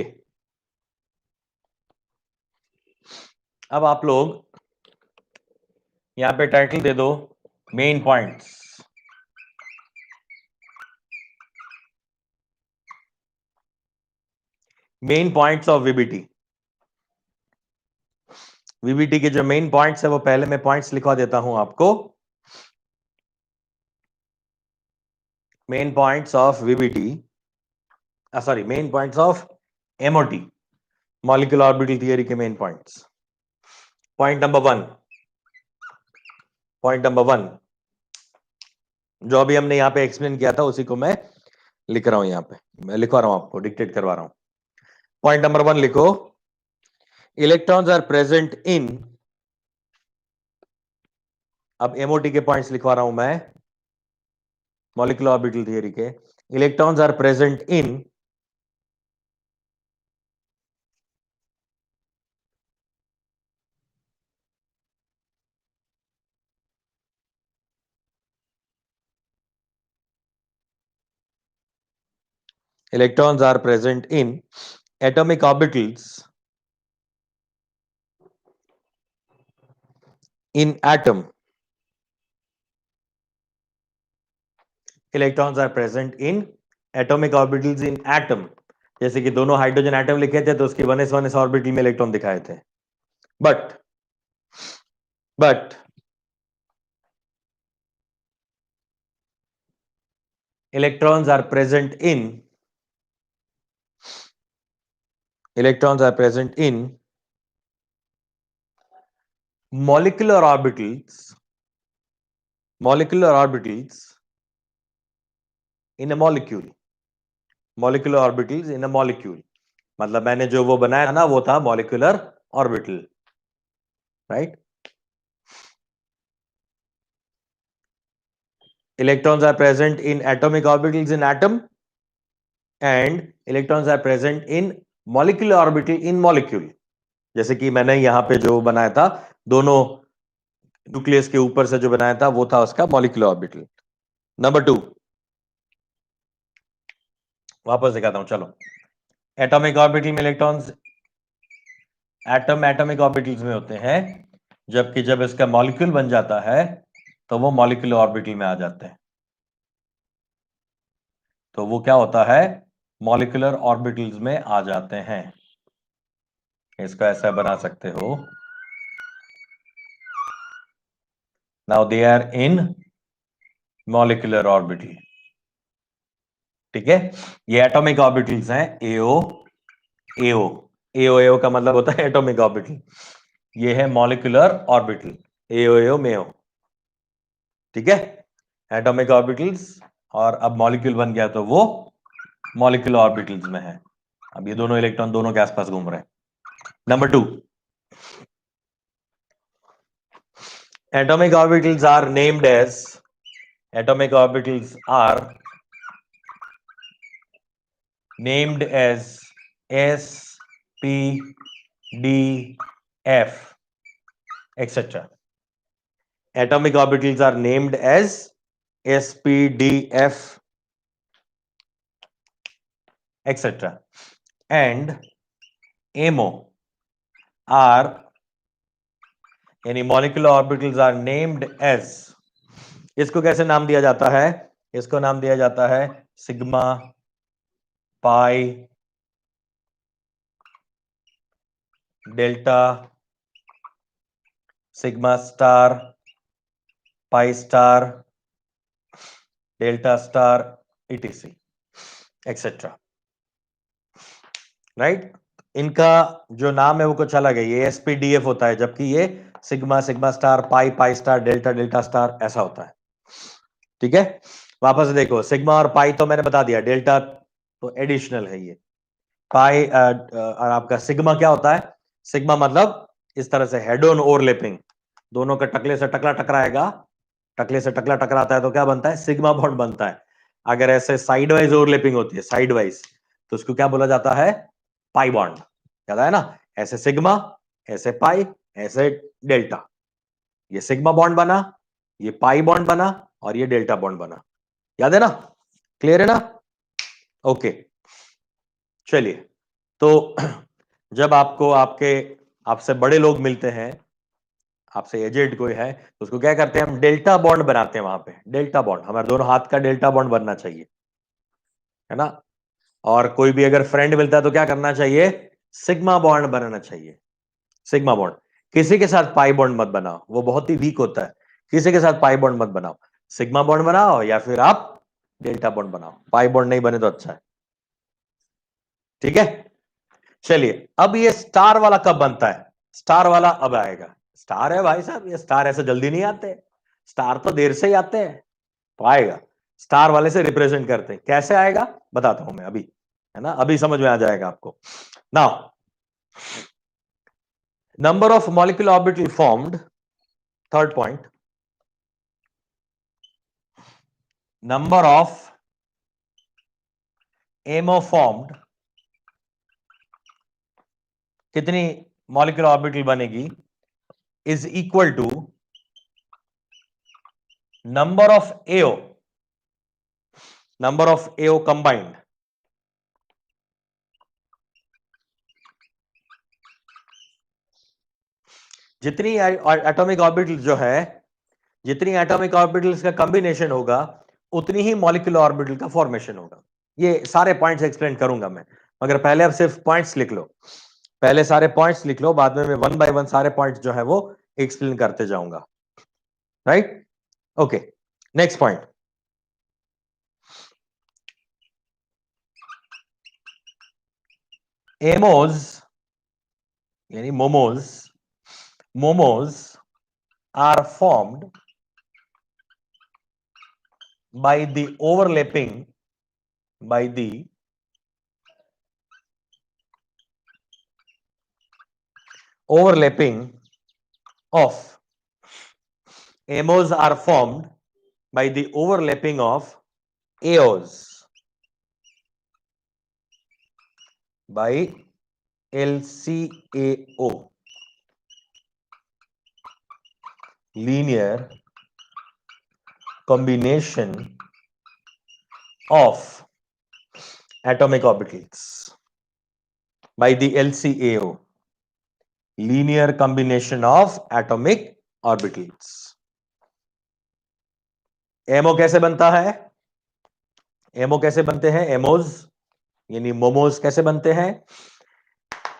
अब आप लोग यहां पे टाइटल दे दो, main points. Main points of VBT, VBT के जो मेन पॉइंट्स है वो पहले मैं पॉइंट्स लिखवा देता हूं आपको। Main points of VBT, sorry main points of MOT, molecular orbital theory के main points. Point number one, point number one जो अभी हमने यहां पे एक्सप्लेन किया था उसी को मैं लिख रहा हूं, यहां पे मैं लिखवा रहा हूं, आपको डिक्टेट करवा रहा हूं। पॉइंट नंबर वन लिखो, इलेक्ट्रॉन्स आर प्रेजेंट इन, अब एमओटी के पॉइंट्स लिखवा रहा हूं मैं मॉलिक्यूलर ऑर्बिटल थियरी के। Electrons are present in electrons are present in atomic orbitals in atom. Electrons are present in atomic orbitals in atom. जैसे कि दोनों हाइड्रोजन एटम लिखे थे तो उसके 1s ऑर्बिटल में इलेक्ट्रॉन दिखाए थे। But electrons are present in molecular orbitals in a molecule, molecular orbitals in a molecule, मतलब मैंने जो वो बनाया ना वो था molecular orbital, right. Electrons are present in atomic orbitals in atom and electrons are present in molecular orbital in molecule। जैसे कि मैंने यहां पे जो बनाया था दोनों न्यूक्लियस के ऊपर से जो बनाया था वो था उसका मॉलिक्यूलर ऑर्बिटल। नंबर टू, वापस दिखाता हूं चलो। एटॉमिक ऑर्बिटल में इलेक्ट्रॉन्स एटॉमिक ऑर्बिटल्स में होते हैं, जबकि जब इसका मॉलिक्यूल बन जाता है तो वो मॉलिक्यूलर ऑर्बिटल में आ जाते हैं। तो वो क्या होता है, मॉलिक्यूलर ऑर्बिटल्स में आ जाते हैं। इसको ऐसा बना सकते हो, now they are in molecular orbital. ठीक है, ये एटॉमिक ऑर्बिटल्स हैं, एओ एओ एओ एओ का मतलब होता है एटॉमिक ऑर्बिटल। ये है मॉलिक्यूलर ऑर्बिटल, एओ एओ मेओ। ठीक है, एटॉमिक ऑर्बिटल्स, और अब मॉलिक्यूल बन गया तो वो मॉलिक्यूलर ऑर्बिटल्स में है। अब ये दोनों इलेक्ट्रॉन दोनों के आसपास घूम रहे हैं। Number two, atomic orbitals are named as atomic orbitals are named as s, p, d, f, etc. Atomic orbitals are named as s, p, d, f, etc. and MO are, यानी molecular orbitals are named as, इसको कैसे नाम दिया जाता है, इसको नाम दिया जाता है sigma, pi, delta, sigma star, pi star, delta star, etc, etcetera, right. इनका जो नाम है वो कुछ अलग है, ये एसपीडीएफ होता है, जबकि ये sigma, sigma star, pi, pi star, delta, delta star ऐसा होता है। ठीक है, वापस देखो, सिग्मा और पाई तो मैंने बता दिया, डेल्टा तो एडिशनल है, ये पाई और आपका सिग्मा क्या होता है, सिग्मा मतलब इस तरह से हेड ऑन ओवरलैपिंग, दोनों का टकले से टकला टकराएगा, टकले से टकला टकराता है तो क्या बनता है, सिग्मा बॉन्ड बनता है। अगर ऐसे साइड वाइज ओवरलैपिंग होती है, साइड वाइज, तो उसको क्या बोला जाता है, पाई बॉन्ड। याद है ना, ऐसे सिग्मा, ऐसे पाई, ऐसे डेल्टा, ये सिग्मा बॉन्ड बना, ये पाई बॉन्ड बना, और ये डेल्टा बॉन्ड बना। याद है ना, क्लियर है ना, ओके। चलिए, तो जब आपको आपके आपसे बड़े लोग मिलते हैं, आपसे एजेड कोई है, तो उसको क्या करते हैं, हम डेल्टा बॉन्ड बनाते हैं वहां पे, डेल्टा बॉन्ड, हमारे दोनों हाथ का डेल्टा बॉन्ड बनना चाहिए, है ना। और कोई भी अगर फ्रेंड मिलता है तो क्या करना चाहिए, सिग्मा बॉन्ड बनाना चाहिए, सिग्मा बॉन्ड। किसी के साथ पाई बॉन्ड मत बनाओ, वो बहुत ही वीक होता है। किसी के साथ पाई बॉन्ड मत बनाओ, सिग्मा बॉन्ड बनाओ या फिर आप डेल्टा बॉन्ड बनाओ। पाई बॉन्ड नहीं बने तो अच्छा है, ठीक है। चलिए, अब ये स्टार वाला कब बनता है? स्टार वाला अब आएगा। स्टार है भाई साहब, ये स्टार ऐसे जल्दी नहीं आते, स्टार तो देर से ही आते हैं। तो आएगा, स्टार वाले से रिप्रेजेंट करते हैं। कैसे आएगा बताता हूं मैं अभी, है ना, अभी समझ में आ जाएगा आपको। Now, number of molecular orbital formed, third point, number of MO formed, कितनी molecular orbital बनेगी, is equal to number of AO combined, जितनी एटॉमिक ऑर्बिटल जो है, जितनी एटॉमिक ऑर्बिटल्स का कॉम्बिनेशन होगा उतनी ही मॉलिक्यूलर ऑर्बिटल का फॉर्मेशन होगा। ये सारे पॉइंट्स एक्सप्लेन करूंगा मैं, मगर पहले अब सिर्फ पॉइंट्स लिख लो। पहले सारे पॉइंट्स लिख लो, बाद में मैं वन बाय वन सारे पॉइंट्स जो है वो एक्सप्लेन करते जाऊंगा, right? Okay, next point, MOs यानी momos are formed by the overlapping of MOs are formed by the overlapping of AOs by LCAO, linear combination of atomic orbitals, by the LCAO, linear combination of atomic orbitals. MO कैसे बनता है? Ammo कैसे बनते हैं? एमोज यानी मोमोज कैसे बनते हैं?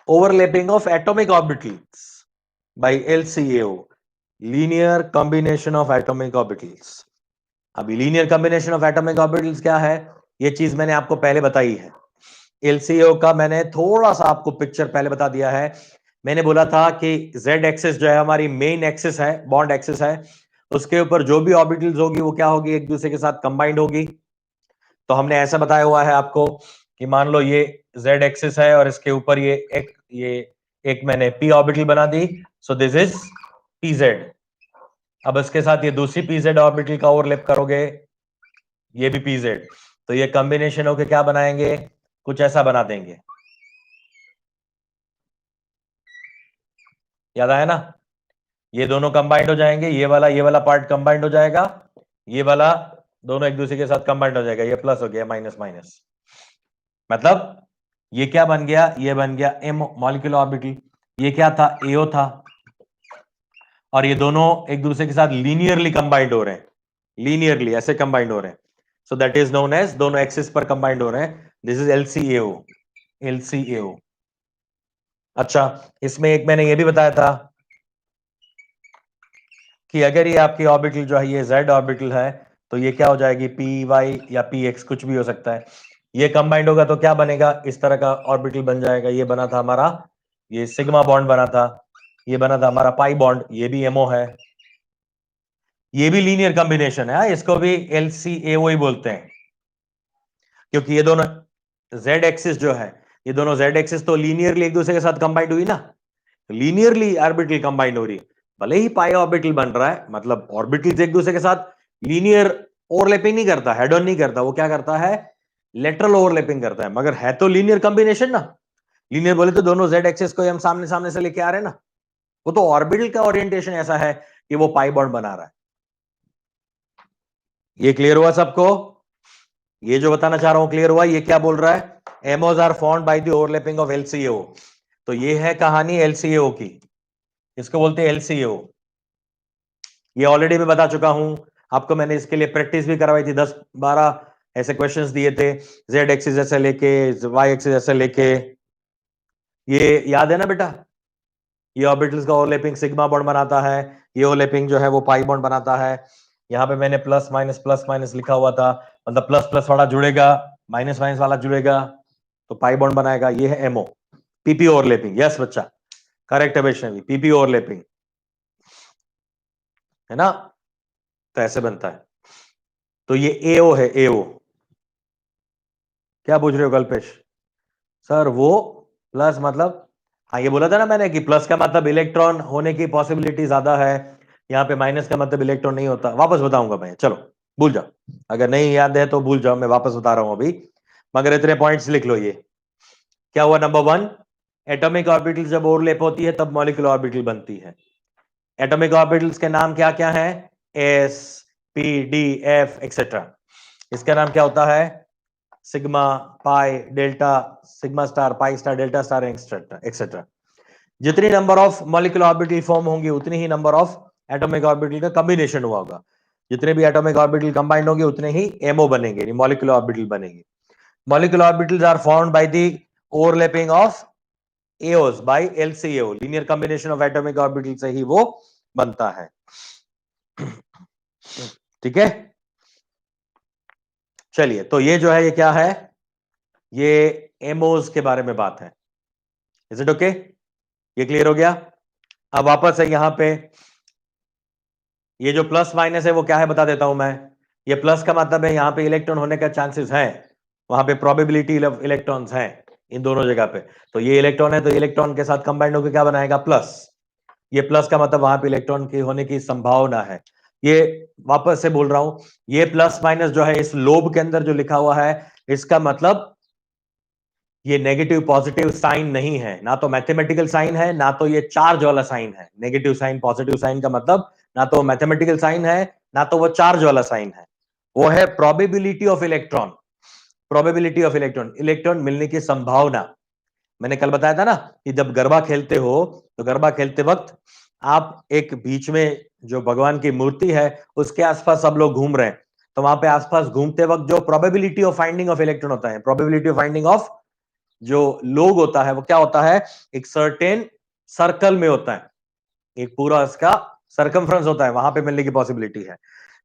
Overlapping of atomic orbitals by LCAO, linear combination of atomic orbitals. अभी linear combination of atomic orbitals क्या है, ये चीज मैंने आपको पहले बताई है। एलसीएओ का मैंने थोड़ा सा आपको पिक्चर पहले बता दिया है। मैंने बोला था कि जेड एक्सिस जो है हमारी मेन एक्सिस है, बॉन्ड एक्सिस है, उसके ऊपर जो भी ऑर्बिटल्स होगी वो क्या होगी, एक दूसरे के साथ कंबाइंड होगी। तो हमने ऐसा बताया हुआ है आपको कि मान लो ये जेड एक्सिस है और इसके ऊपर ये एक मैंने पी ऑर्बिटल बना दी, सो दिस इज पीजेड। अब इसके साथ ये दूसरी पीजेड ऑर्बिटल का ओवरलैप करोगे, ये भी पीजेड, तो ये कॉम्बिनेशन होके क्या बनाएंगे, कुछ ऐसा बना देंगे। याद आया ना? ये दोनों कंबाइंड हो जाएंगे, ये वाला पार्ट कंबाइंड हो जाएगा, ये वाला दोनों एक दूसरे के साथ कंबाइंड हो जाएगा, ये प्लस हो गया माइनस माइनस, मतलब ये क्या बन गया, ये बन गया एम मॉलिक्यूलर ऑर्बिटल। ये क्या था, एओ था, और ये दोनों एक दूसरे के साथ लीनियरली कंबाइंड हो रहे हैं, लीनियरली ऐसे कंबाइंड हो रहे हैं, so that is known as, दोनों एक्सिस पर कंबाइंड हो रहे हैं, दिस इज एलसीएओ, एलसीएओ। अच्छा, इसमें एक मैंने ये भी बताया था कि अगर ये आपकी ऑर्बिटल जो है ये जेड ऑर्बिटल है, तो ये क्या हो जाएगी, पी वाई या पी एक्स, कुछ भी हो सकता है। ये कंबाइंड होगा तो क्या बनेगा, इस तरह का ऑर्बिटल बन जाएगा। ये बना था हमारा, ये सिग्मा बॉन्ड बना था, ये बना था हमारा पाई बॉन्ड, ये भी एमओ है, ये भी लीनियर कॉम्बिनेशन है, इसको भी एलसीएओ ही बोलते हैं, क्योंकि ये दोनों जेड एक्सिस जो है, ये दोनों जेड एक्सिस तो लीनियरली एक दूसरे के साथ कंबाइंड हुई ना, लीनियरली ऑर्बिटल कंबाइंड हो रही है। भले ही पाई ऑर्बिटल बन रहा है, मतलब ऑर्बिटल्स एक दूसरे के साथ लीनियर ओवरलैपिंग नहीं करता, हेड ऑन नहीं करता, वो क्या करता है, लेटरल ओवरलैपिंग करता है, मगर है तो लीनियर कॉम्बिनेशन ना। लीनियर बोले तो दोनों जेड एक्सिस को हम सामने सामने से लेके आ रहे हैं ना, वो तो ऑर्बिटल का ओरिएंटेशन ऐसा है कि वो पाई बॉन्ड बना रहा है। ये क्लियर हुआ सबको? ये जो बताना चाह रहा हूं क्लियर हुआ? ये क्या बोल रहा है, MOs are formed by the overlapping of LCAO. तो ये है कहानी एलसीएओ की, इसको बोलते हैं एलसीएओ। ये ऑलरेडी मैं बता चुका हूं आपको, मैंने इसके लिए प्रैक्टिस भी करवाई थी, 10-12 ऐसे क्वेश्चंस दिए थे, जेड एक्सिस ऐसे लेके, वाई एक्सिस ऐसे लेके, ये याद है ना बेटा? ये ऑर्बिटल्स का ओवरलैपिंग सिग्मा बॉन्ड बनाता है, ये ओवरलैपिंग जो है वो पाई बॉन्ड बनाता है। यहाँ पे मैंने प्लस माइनस लिखा हुआ था, मतलब प्लस प्लस वाला जुड़ेगा, माइनस माइनस वाला जुड़ेगा तो पाई बॉन्ड बनाएगा। ये है एमओ, पीपी ओवरलैपिंग। यस बच्चा, करेक्ट है वैष्णवी, पीपी ओवरलैपिंग है ना, तो ऐसे बनता है। तो ये एओ है, एओ। क्या पूछ रहे हो कल्पेश? सर वो प्लस मतलब, हाँ ये बोला था ना मैंने कि प्लस का मतलब इलेक्ट्रॉन होने की पॉसिबिलिटी ज्यादा है, यहाँ पे माइनस का मतलब इलेक्ट्रॉन नहीं होता। वापस बताऊंगा मैं, चलो भूल जाओ, अगर नहीं याद है तो भूल जाओ, मैं वापस बता रहा हूं अभी, मगर इतने पॉइंट्स लिख लो। ये क्या हुआ? नंबर वन, एटॉमिक ऑर्बिटल जब ओवरलैप होती है तब मॉलिक्यूलर ऑर्बिटल बनती है। एटॉमिक ऑर्बिटल्स के नाम क्या क्या है? S, P, D, F etcetera. इसका नाम क्या होता है? Sigma, pi, delta, sigma star, pi star, delta star etcetera etcetera. जितनी number of molecular orbital form होंगी उतनी ही नंबर ऑफ एटॉमिक ऑर्बिटल का कॉम्बिनेशन हुआ होगा। जितने भी एटॉमिक ऑर्बिटल कंबाइंड होंगे उतने ही एमओ बनेंगे, मॉलिक्यूलर ऑर्बिटल बनेंगे। Molecular orbitals are formed by the overlapping of AOs by LCAO, linear combination of atomic orbital से ही वो बनता है। ठीक है, चलिए, तो ये जो है ये क्या है? ये एमओस के बारे में बात है। Is it okay? ये क्लियर हो गया? अब वापस है यहां पे, ये जो प्लस माइनस है वो क्या है बता देता हूं मैं। ये प्लस का मतलब है यहां पे इलेक्ट्रॉन होने का चांसेस है, वहां पे प्रोबेबिलिटी ऑफ इलेक्ट्रॉन्स है इन दोनों जगह पे। तो ये इलेक्ट्रॉन है तो इलेक्ट्रॉन के साथ कंबाइंड होकर क्या बनाएगा? प्लस। ये प्लस का मतलब वहां पे इलेक्ट्रॉन की होने की संभावना है। ये वापस से बोल रहा हूं, ये प्लस माइनस जो है इस लोब के अंदर जो लिखा हुआ है, इसका मतलब ये नेगेटिव पॉजिटिव साइन नहीं है, ना तो मैथमेटिकल साइन है ना तो ये चार्ज वाला साइन है। नेगेटिव साइन पॉजिटिव साइन का मतलब ना तो मैथमेटिकल साइन है ना तो वो चार्ज वाला साइन है, वो है probability of electron. Probability of electron, electron मिलने की संभावना। मैंने कल बताया था ना कि जब गरबा खेलते हो तो गरबा खेलते वक्त आप एक बीच में जो भगवान की मूर्ति है उसके आसपास सब लोग घूम रहे हैं, तो वहां पे आसपास घूमते वक्त जो probability of finding of electron होता है, प्रोबेबिलिटी ऑफ फाइंडिंग ऑफ जो लोग होता है वो क्या होता है? एक सर्टेन सर्कल में होता है, एक पूरा इसका सरकमफ्रेंस होता है, वहां पे मिलने की पॉसिबिलिटी है।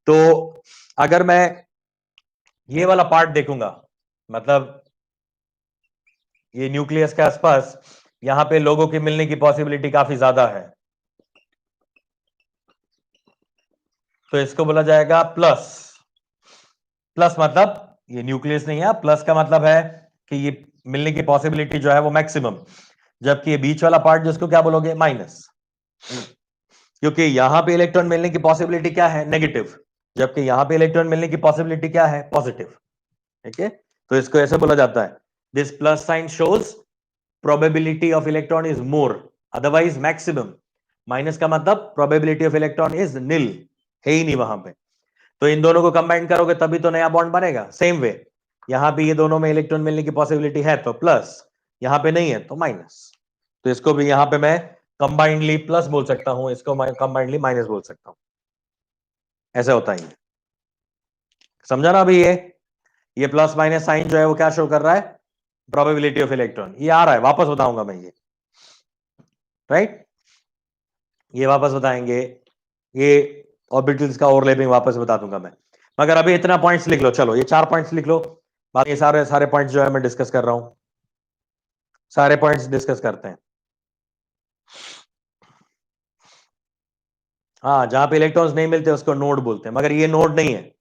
तो अगर मैं ये वाला पार्ट देखूंगा, मतलब ये न्यूक्लियस के आसपास यहां पे लोगों की मिलने की पॉसिबिलिटी काफी ज्यादा है, तो इसको बोला जाएगा प्लस। प्लस मतलब ये न्यूक्लियस नहीं है, प्लस का मतलब है कि ये मिलने की पॉसिबिलिटी जो है वो मैक्सिमम, जबकि ये बीच वाला पार्ट जिसको क्या बोलोगे? माइनस, क्योंकि यहां पे इलेक्ट्रॉन मिलने की पॉसिबिलिटी क्या है? नेगेटिव, जबकि यहां पे इलेक्ट्रॉन मिलने की पॉसिबिलिटी क्या है? पॉजिटिव। ठीक है, तो इसको ऐसे बोला जाता है, this plus sign shows probability of electron is more, otherwise maximum. Minus का मतलब प्रोबेबिलिटी ऑफ इलेक्ट्रॉन इज निल, है ही नहीं वहां पे। तो इन दोनों को कंबाइन करोगे तभी तो नया बॉन्ड बनेगा। सेम वे यहां पे ये दोनों में इलेक्ट्रॉन मिलने की पॉसिबिलिटी है तो प्लस, यहां पे नहीं है तो माइनस। तो इसको भी यहां पे मैं कंबाइंडली प्लस बोल सकता हूं, इसको मैं कंबाइंडली माइनस बोल सकता हूं। ऐसे होता है, समझा ना अभी? ये प्लस माइनस साइन जो है वो क्या शो कर रहा है? Probability of electron. ये आ रहा है, वापस बताऊंगा मैं ये, राइट? ये वापस बताएंगे, ये ऑर्बिटल्स का ओवरलैपिंग वापस बता दूंगा मैं, मगर अभी इतना पॉइंट्स लिख लो। चलो ये 4 पॉइंट्स लिख लो, बाकी सारे सारे पॉइंट्स जो है मैं डिस्कस कर रहा हूं, सारे पॉइंट्स डिस्कस करते हैं। हाँ, जहां पे इलेक्ट्रॉन्स नहीं मिलते उसको नोड बोलते हैं, मगर ये नोड नहीं है।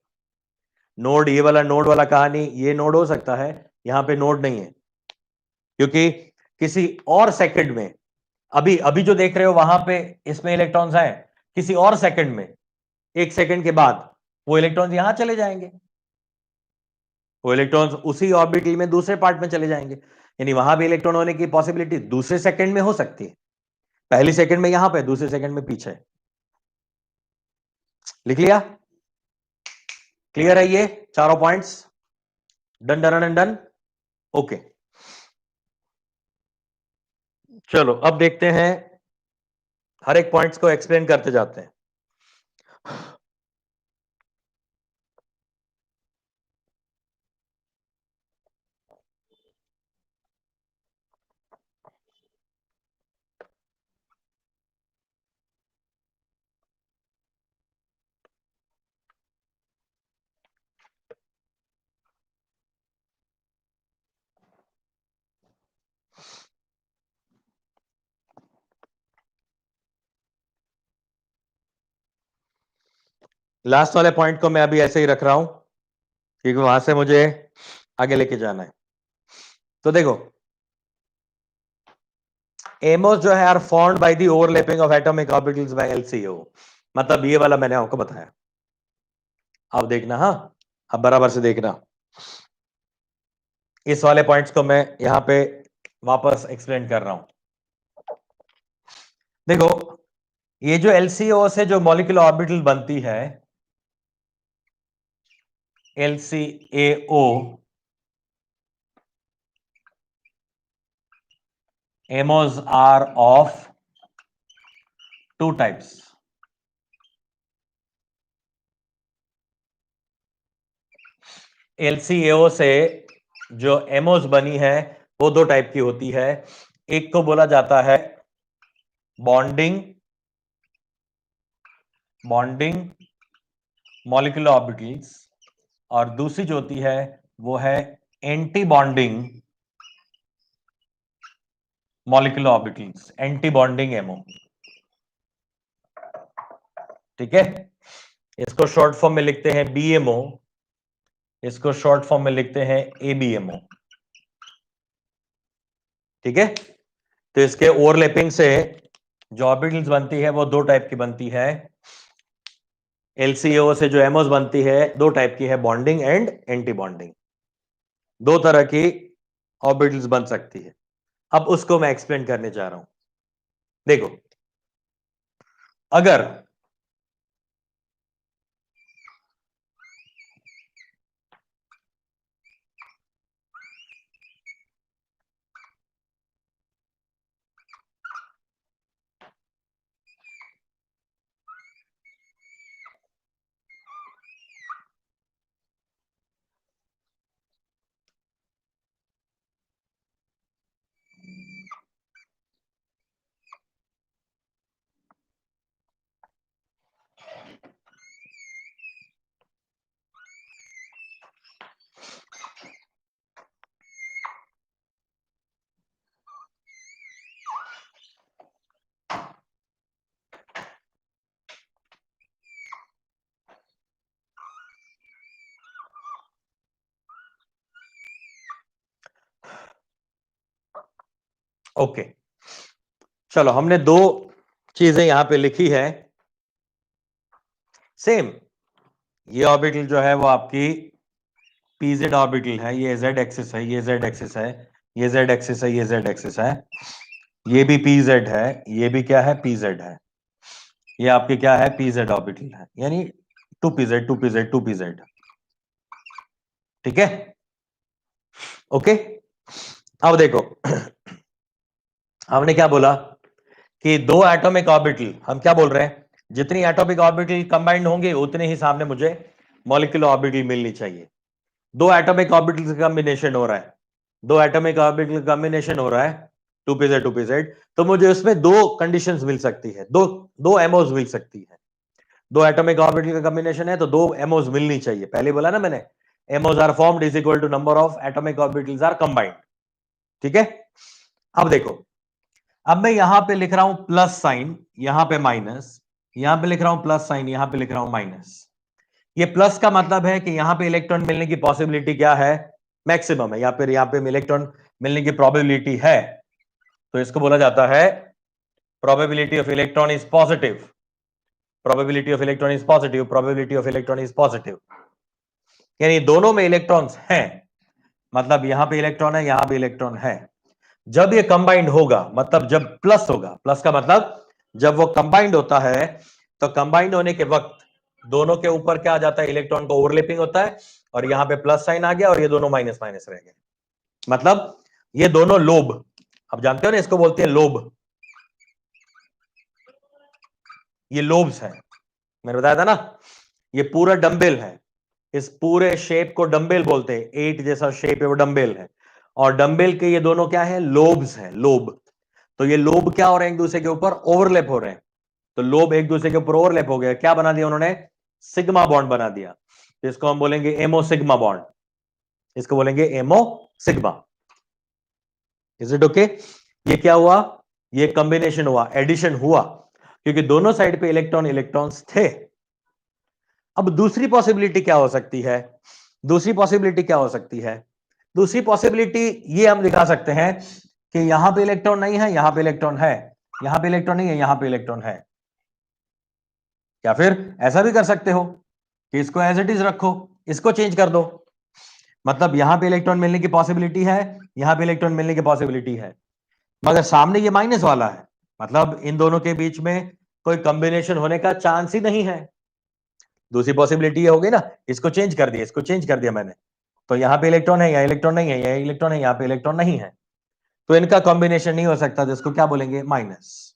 नोड, ये वाला नोड वाला कहानी, ये नोड हो सकता है, यहां पे नोड नहीं है, क्योंकि किसी और सेकंड में, अभी अभी जो देख रहे हो वहां पे इसमें इलेक्ट्रॉन्स हैं, किसी और सेकंड में, एक सेकंड के बाद वो इलेक्ट्रॉन्स यहां चले जाएंगे, वो इलेक्ट्रॉन्स उसी ऑर्बिटल में दूसरे पार्ट में चले जाएंगे, यानी वहां भी इलेक्ट्रॉन होने की पॉसिबिलिटी दूसरे सेकंड में हो सकती है। पहली सेकंड में यहां पे, दूसरे सेकंड में पीछे। लिख लिया? क्लियर है ये चारों points? Done done done done, okay. चलो अब देखते हैं, हर एक पॉइंट्स को एक्सप्लेन करते जाते हैं। लास्ट वाले पॉइंट को मैं अभी ऐसे ही रख रहा हूं क्योंकि वहां से मुझे आगे लेके जाना है। तो देखो, एमोस जो है are formed by the overlapping of atomic orbitals by LCO. मतलब ये वाला मैंने आपको बताया, अब देखना, हाँ अब बराबर से देखना। इस वाले पॉइंट्स को मैं यहां पे वापस एक्सप्लेन कर रहा हूं। देखो, ये जो एलसीओ से जो मॉलिक्यूलर ऑर्बिटल बनती है, LCAO, MOs are of two types. LCAO से जो एमोस बनी है वो दो टाइप की होती है। एक को बोला जाता है बॉन्डिंग मॉलिक्यूलर ऑर्बिटल्स, और दूसरी जो होती है वो है anti bonding molecular orbitals, anti bonding ammo. ठीक है, इसको शॉर्ट फॉर्म में लिखते हैं बीएमओ, इसको शॉर्ट फॉर्म में लिखते हैं एबीएमओ। ठीक है, तो इसके ओवरलैपिंग से जो ऑर्बिटल्स बनती है वो दो टाइप की बनती है। एलसीओ से जो एमओस बनती है दो टाइप की है, बॉन्डिंग एंड एंटी बॉन्डिंग। दो तरह की ऑर्बिटल्स बन सकती है। अब उसको मैं एक्सप्लेन करने जा रहा हूं। देखो, अगर ओके, चलो हमने दो चीजें यहां पे लिखी है सेम। ये ऑर्बिटल जो है वो आपकी पीजेड ऑर्बिटल है, ये जेड एक्सिस है, ये जेड एक्सिस है, ये जेड एक्सिस है, ये जेड एक्सिस है, ये भी पीजेड है, ये भी क्या है, पीजेड है। ये आपके क्या है, पीजेड ऑर्बिटल है, यानी two PZ two PZ two PZ. ठीक है, ओके। अब देखो, हमने क्या बोला कि दो एटॉमिक ऑर्बिटल, हम क्या बोल रहे हैं, जितनी एटॉमिक ऑर्बिटल कंबाइंड होंगे उतने ही सामने मुझे मॉलिक्यूलर ऑर्बिटल मिलनी चाहिए। दो एटॉमिक ऑर्बिटल का कॉम्बिनेशन हो रहा है, दो एटॉमिक ऑर्बिटल का कॉम्बिनेशन हो रहा है, टू पी जेड, तो मुझे उसमें दो कंडीशंस मिल सकती है, दो दो एमओस मिल सकती है। दो एटॉमिक ऑर्बिटल का कॉम्बिनेशन है तो दो एमओस मिलनी चाहिए। पहले बोला ना मैंने, MOs are formed is equal to number of atomic orbitals are combined. ठीक है, अब देखो, अब मैं यहां पे लिख रहा हूं प्लस साइन, यहां पे माइनस, यहां पे लिख रहा हूं प्लस साइन, यहां पे लिख रहा हूं माइनस। ये प्लस का मतलब है कि यहां पे इलेक्ट्रॉन मिलने की पॉसिबिलिटी क्या है, मैक्सिमम है, या फिर यहां पे इलेक्ट्रॉन मिलने की प्रोबेबिलिटी है, तो इसको बोला जाता है probability of electron is positive, probability of electron is positive, probability of electron is positive. यानी दोनों में इलेक्ट्रॉन्स हैं, मतलब यहां पे इलेक्ट्रॉन है, यहां पे इलेक्ट्रॉन है। जब ये कंबाइंड होगा, मतलब जब प्लस होगा, प्लस का मतलब जब वो कंबाइंड होता है, तो कंबाइंड होने के वक्त दोनों के ऊपर क्या आ जाता है, इलेक्ट्रॉन को ओवरलैपिंग होता है, और यहां पे प्लस साइन आ गया और ये दोनों माइनस माइनस रह गए। मतलब ये दोनों लोब, आप जानते हो ना, इसको बोलते हैं लोब, ये लोब्स है, मैंने बताया था ना, ये पूरा डंबेल है, इस पूरे शेप को डंबेल बोलते हैं, एट जैसा शेप है वो डंबेल है, और डंबेल के ये दोनों क्या है, लोब्स हैं, लोब। तो ये लोब क्या हो रहे हैं, एक दूसरे के ऊपर ओवरलैप हो रहे हैं, तो लोब एक दूसरे के ऊपर ओवरलैप हो गया, क्या बना दिया उन्होंने, सिग्मा बॉन्ड बना दिया, तो इसको हम बोलेंगे एमो सिग्मा बॉन्ड, इसको बोलेंगे MO sigma. Is it okay? ये क्या हुआ, ये कॉम्बिनेशन हुआ, एडिशन हुआ, क्योंकि दोनों साइड पे इलेक्ट्रॉन्स थे, अब दूसरी पॉसिबिलिटी क्या हो सकती है? दूसरी पॉसिबिलिटी क्या हो सकती है? दूसरी पॉसिबिलिटी ये हम दिखा सकते हैं कि यहां पे इलेक्ट्रॉन नहीं है, यहां पे इलेक्ट्रॉन है, यहां पे इलेक्ट्रॉन नहीं है, यहां पे इलेक्ट्रॉन है। या फिर ऐसा भी कर सकते हो कि इसको एज इट इज रखो, इसको चेंज कर दो। मतलब यहां पे इलेक्ट्रॉन मिलने की पॉसिबिलिटी है, यहां पे इलेक्ट्रॉन मिलने की पॉसिबिलिटी है, मगर सामने ये माइनस वाला है, मतलब इन दोनों के बीच में कोई कॉम्बिनेशन होने का चांस ही नहीं है। दूसरी पॉसिबिलिटी ये हो गई ना, इसको चेंज कर दिया, इसको चेंज कर दिया मैंने, तो यहां पे इलेक्ट्रॉन है, यहां इलेक्ट्रॉन नहीं है, यहां इलेक्ट्रॉन है, यहां पे इलेक्ट्रॉन नहीं है, तो इनका कॉम्बिनेशन नहीं हो सकता, जिसको क्या बोलेंगे? माइनस।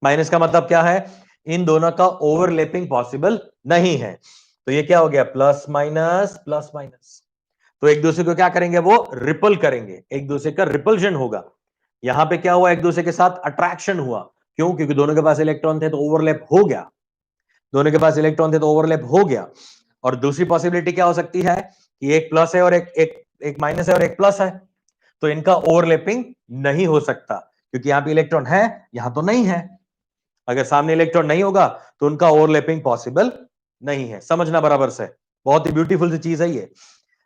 माइनस का मतलब क्या है? इन दोनों का ओवरलैपिंग पॉसिबल नहीं है। तो ये क्या हो गया? Plus minus plus minus. तो एक दूसरे को क्या करेंगे? वो रिपल करेंगे, एक दूसरे का रिपल्शन होगा। यहां पे क्या हुआ? एक दूसरे के साथ अट्रैक्शन हुआ। क्यों? क्योंकि दोनों के पास इलेक्ट्रॉन थे तो ओवरलैप हो गया, दोनों के पास इलेक्ट्रॉन थे तो ओवरलैप हो गया। और दूसरी पॉसिबिलिटी क्या हो सकती है कि एक प्लस है और एक माइनस है और एक प्लस है, तो इनका ओवरलैपिंग नहीं हो सकता, क्योंकि यहां पे इलेक्ट्रॉन है, यहां तो नहीं है। अगर सामने इलेक्ट्रॉन नहीं होगा तो उनका ओवरलैपिंग पॉसिबल नहीं है। समझना बराबर से, बहुत ही ब्यूटीफुल सी चीज है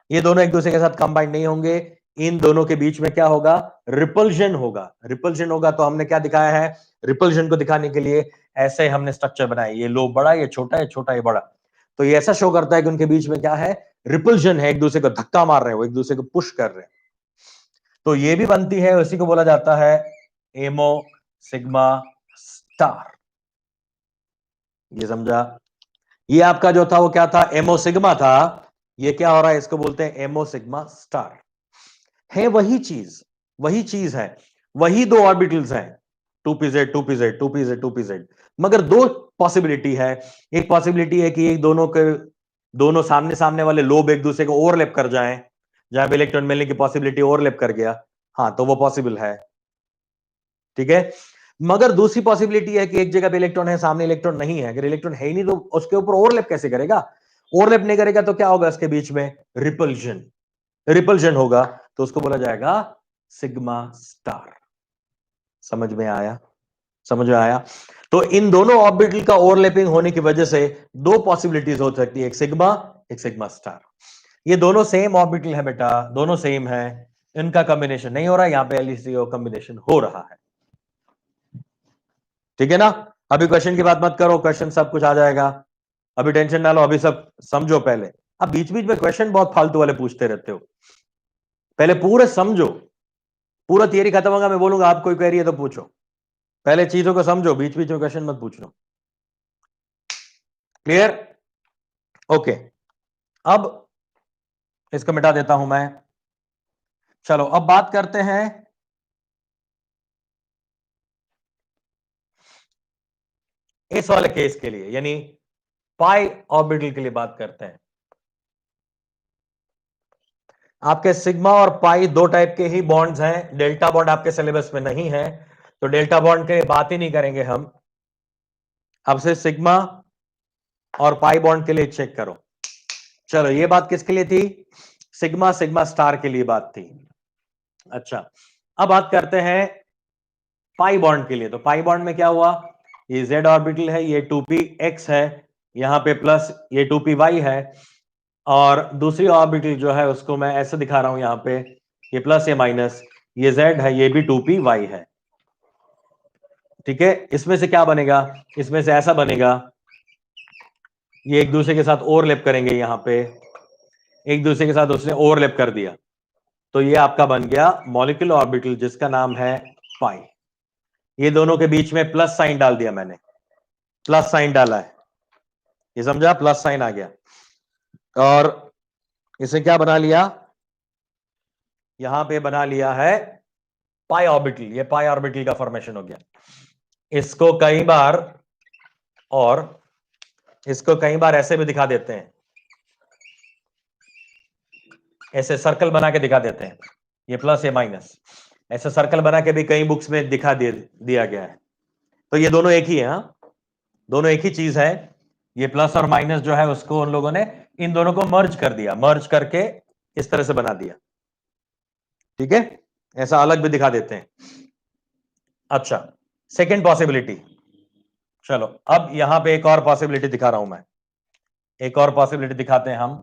ये दोनों एक दूसरे के साथ कंबाइंड नहीं होंगे, इन दोनों के बीच में क्या होगा? रिपल्शन होगा। रिपल्शन होगा तो हमने क्या दिखाया है? रिपल्शन को दिखाने के लिए ऐसे हमने स्ट्रक्चर बनाया, ये लो बड़ा, ये छोटा, ये छोटा, ये बड़ा। तो ये ऐसा शो करता है कि उनके बीच में क्या है? रिपल्शन है, एक दूसरे को धक्का मार रहे हैं, वो एक दूसरे को पुश कर रहे हैं। तो ये भी बनती है, उसी को बोला जाता है एमो सिग्मा स्टार। ये समझा? ये आपका जो था वो क्या था? एमो सिग्मा था। ये क्या हो रहा है? इसको बोलते हैं एमो सिग्मा स्टार। है वही चीज है, वही दो ऑर्बिटल्स हैं, 2pz 2pz 2pz 2pz, मगर दो पॉसिबिलिटी है। एक पॉसिबिलिटी है कि एक दोनों सामने सामने वाले लोब एक दूसरे को ओवरलैप कर जाएं, जहां पे इलेक्ट्रॉन मिलने की पॉसिबिलिटी ओवरलैप कर गया, हाँ तो वो पॉसिबल है। ठीक है, मगर दूसरी पॉसिबिलिटी है कि एक जगह पे इलेक्ट्रॉन है, सामने इलेक्ट्रॉन नहीं है। अगर इलेक्ट्रॉन है ही नहीं तो उसके ऊपर ओवरलैप कैसे करेगा? ओवरलैप नहीं करेगा तो क्या होगा? इसके बीच में रिपल्शन, रिपल्शन होगा, तो उसको बोला जाएगा सिग्मा स्टार। समझ में आया? समझ में आया? तो इन दोनों ऑर्बिटल का ओवरलैपिंग होने की वजह से दो पॉसिबिलिटीज हो सकती है, एक सिग्मा स्टार। ये दोनों सेम ऑर्बिटल है बेटा, दोनों सेम है, इनका कॉम्बिनेशन नहीं हो रहा, यहां पे एलसीओ कॉम्बिनेशन हो रहा है। ठीक है ना? अभी क्वेश्चन की बात मत करो, क्वेश्चन सब कुछ आ जाएगा, अभी टेंशन ना लो, अभी सब समझो पहले। अब बीच बीच में क्वेश्चन बहुत फालतू वाले पूछते रहते हो, पहले पूरे समझो, पूरा थियरी खत्म होगा, मैं बोलूंगा आप कोई क्वेरी है तो पूछो, पहले चीजों को समझो, बीच बीच में क्वेश्चन मत पूछो। क्लियर? ओके, अब इसको मिटा देता हूं मैं। चलो अब बात करते हैं इस वाले केस के लिए, यानी पाई ऑर्बिटल के लिए बात करते हैं। आपके सिग्मा और पाई दो टाइप के ही बॉन्ड्स हैं, डेल्टा बॉन्ड आपके सिलेबस में नहीं है, तो डेल्टा बॉन्ड के बात ही नहीं करेंगे हम। अब से सिग्मा और पाई बॉन्ड के लिए चेक करो। चलो ये बात किसके लिए थी? सिग्मा सिग्मा स्टार के लिए बात थी। अच्छा, अब बात करते हैं पाई बॉन्ड के लिए। तो पाई बॉन्ड में क्या हुआ? ये z ऑर्बिटल है, ये 2px है, यहां पे प्लस ये 2py है, और दूसरी ऑर्बिटल जो है उसको मैं ऐसे दिखा रहा हूं, यहां पे ये प्लस ये माइनस, ये z है, ये भी 2py है। ठीक है, इसमें से क्या बनेगा? इसमें से ऐसा बनेगा, ये एक दूसरे के साथ ओवरलैप करेंगे, यहां पे एक दूसरे के साथ उसने ओवरलैप कर दिया, तो ये आपका बन गया मॉलिक्यूलर ऑर्बिटल जिसका नाम है पाई। ये दोनों के बीच में प्लस साइन डाल दिया मैंने, प्लस साइन डाला है, ये समझा? प्लस साइन आ गया, और इसे क्या बना लिया? यहां पे बना लिया है पाई ऑर्बिटल, ये पाई ऑर्बिटल का फॉर्मेशन हो गया। इसको कई बार, और इसको कई बार ऐसे भी दिखा देते हैं, ऐसे सर्कल बना के दिखा देते हैं, ये प्लस ये माइनस, ऐसे सर्कल बना के भी कई बुक्स में दिखा दिया गया है। तो ये दोनों एक ही है, हाँ दोनों एक ही चीज है। ये प्लस और माइनस जो है उसको उन लोगों ने इन दोनों को मर्ज कर दिया, मर्ज करके इस तरह से बना दिया। ठीक है, ऐसा अलग भी दिखा देते हैं। अच्छा, सेकेंड पॉसिबिलिटी, चलो अब यहां पे एक और पॉसिबिलिटी दिखा रहा हूं मैं। एक और पॉसिबिलिटी दिखाते हैं हम।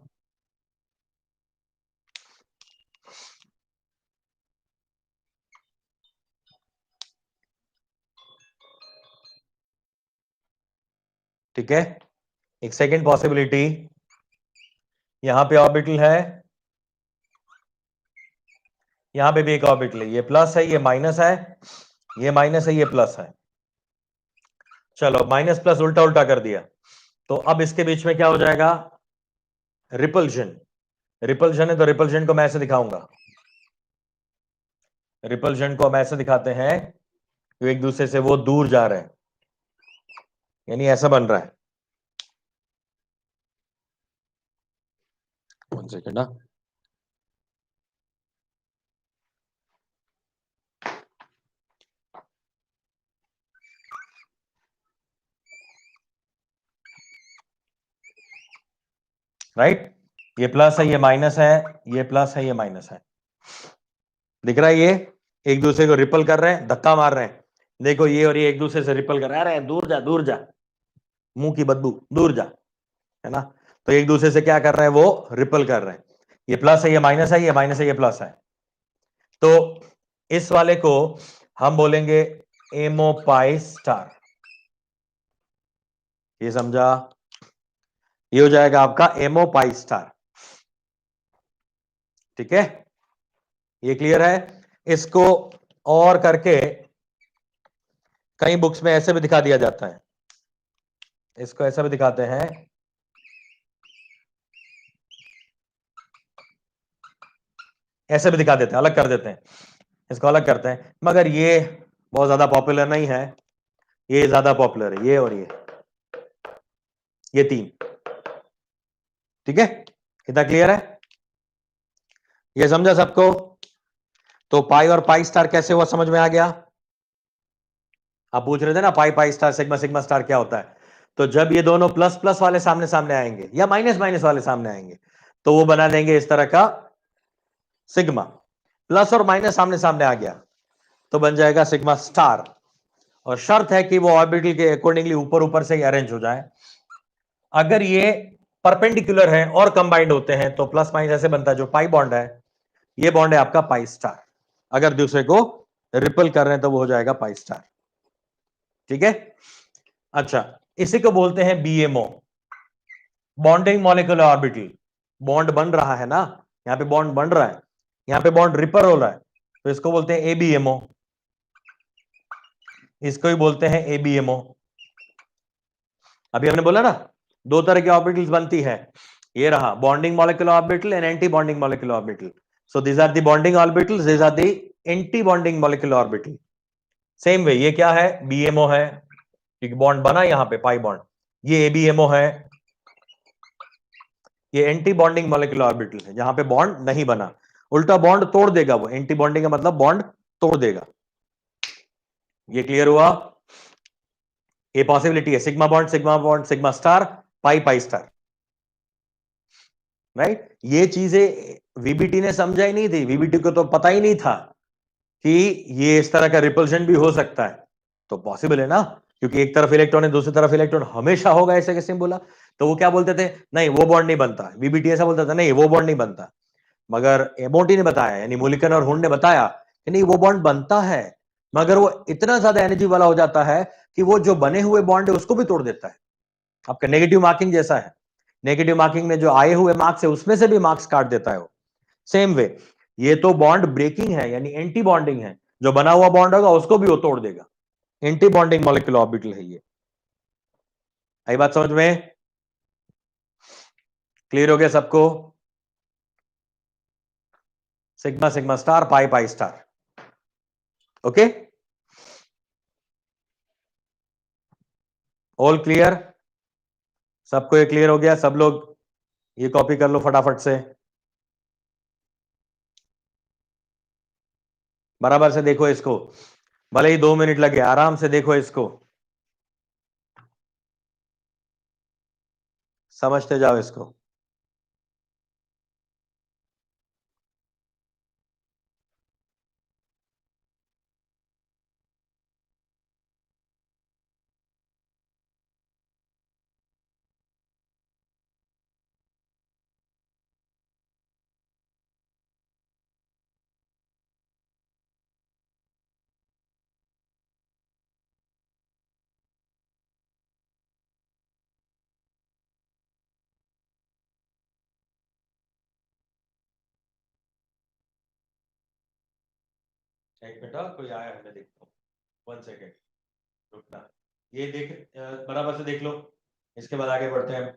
ठीक है, एक सेकेंड पॉसिबिलिटी, यहां पे ऑर्बिटल है, यहां पे भी एक ऑर्बिटल है, ये प्लस है, ये माइनस है, ये माइनस है, ये प्लस है। चलो माइनस प्लस उल्टा उल्टा कर दिया, तो अब इसके बीच में क्या हो जाएगा, रिपल्जन। रिपल्जन है तो रिपल्जन को मैं ऐसे दिखाऊंगा, रिपल्जन को हम ऐसे दिखाते हैं, जो एक दूसरे से वो दूर जा रहे हैं, यानी ऐसा बन रहा है। 1 सेकेंड ना, राइट, ये प्लस है, ये माइनस है, ये प्लस है, ये माइनस है, दिख रहा है, ये एक दूसरे को रिपल कर रहे हैं, धक्का मार रहे हैं। देखो ये और ये एक दूसरे से रिपल कर रहे हैं, अरे दूर जा दूर जा, मुंह की बदबू दूर जा, है ना। तो एक दूसरे से क्या कर रहे हैं, वो रिपल कर रहे हैं। ये प्लस है, ये माइनस है, ये माइनस है, ये प्लस है। तो इस वाले को हम बोलेंगे एमोपाई स्टार, ये समझा, ये हो जाएगा आपका एमोपाई स्टार। ठीक है, ये क्लियर है। इसको और करके कई बुक्स में ऐसे भी दिखा दिया जाता है, इसको ऐसा भी दिखाते हैं, ऐसे भी दिखा देते हैं, अलग कर देते हैं, इसको अलग करते हैं, मगर ये बहुत ज्यादा पॉपुलर नहीं है, ये ज्यादा पॉपुलर है, ये और ये तीन। ठीक है, इतना क्लियर है, ये समझा सबको। तो पाई और पाई स्टार कैसे हुआ, समझ में आ गया। आप पूछ रहे थे ना pi pi star sigma sigma star क्या होता है, तो जब ये दोनों प्लस प्लस वाले सामने सामने आएंगे या माइनस माइनस वाले सामने आएंगे, तो वो बना देंगे इस तरह का सिग्मा। प्लस और माइनस सामने सामने आ गया तो बन जाएगा सिग्मा स्टार, और शर्त है कि वो ऑर्बिटल के अकॉर्डिंगली ऊपर ऊपर से ही अरेंज हो जाए। अगर ये परपेंडिकुलर है और कंबाइंड होते हैं तो प्लस माइनस ऐसे बनता है, जो पाई बॉन्ड है, ये बॉन्ड है आपका पाई स्टार, अगर दूसरे को रिपल कर रहे हैं तो वो हो जाएगा पाई स्टार। ठीक है, अच्छा, इसी को बोलते हैं BMO, bonding molecular orbital. Bond बन रहा है ना, यहां पे बॉन्ड बन रहा है, यहां पे बॉन्ड रिपर हो रहा है, तो इसको बोलते हैं एबीएमओ, इसको ही बोलते हैं एबीएमओ। अभी हमने बोला ना, दो तरह की ऑर्बिटल्स बनती है, ये रहा bonding molecular orbital and anti bonding molecular orbital. So these are the bonding orbitals, these are the anti bonding molecular orbital. Same way ये क्या है, बीएमओ है, क्योंकि बॉन्ड बना यहां पे पाई बॉन्ड, ये एबीएमओ है, ये एंटी बॉन्डिंग मॉलिक्यूलर ऑर्बिटल है, जहां पे बॉन्ड नहीं बना, उल्टा बॉन्ड तोड़ देगा वो, एंटी बॉन्डिंग का मतलब बॉन्ड तोड़ देगा। ये क्लियर हुआ, ये पॉसिबिलिटी है, sigma bond sigma star, pi pi star, right. ये चीजें वीबीटी ने समझा ही नहीं थी, वीबीटी को तो पता ही नहीं था कि ये इस तरह का रिपल्शन भी हो सकता है। तो पॉसिबल है ना, क्योंकि एक तरफ इलेक्ट्रॉन है दूसरी तरफ इलेक्ट्रॉन हमेशा होगा, ऐसे कैसे बोला। तो वो क्या बोलते थे, नहीं वो बॉन्ड नहीं बनता, वीबीटी ऐसा बोलता था, नहीं वो बॉन्ड नहीं बनता। मगर एमओटी ने बताया, यानी मुलिकन और हुंड ने बताया कि नहीं वो बॉन्ड बनता है, मगर वो इतना ज्यादा एनर्जी वाला हो जाता है कि वो जो बने हुए बॉन्ड है उसको भी तोड़ देता है। आपका नेगेटिव मार्किंग जैसा है, नेगेटिव मार्किंग में जो आए हुए मार्क्स है उसमें से भी मार्क्स काट देता है वो। सेम वे ये तो बॉन्ड ब्रेकिंग है, यानी एंटी बॉन्डिंग है, जो बना हुआ बॉन्ड होगा उसको भी वो तोड़ देगा, एंटी बॉन्डिंग मॉलिक्यूलर ऑर्बिटल है ये। आई बात समझ में, क्लियर हो गया सबको। Sigma sigma star, pi pi star, okay, all clear, सबको ये क्लियर हो गया, सब लोग ये कॉपी कर लो फटाफट से, बराबर से देखो इसको, भले ही 2 मिनट लगे, आराम से देखो इसको, समझते जाओ इसको। एक मिनट कोई आया है मैं देखता हूँ। 1 सेकेंड रुकना। ये देख बराबर से देख लो। इसके बाद आगे बढ़ते हैं।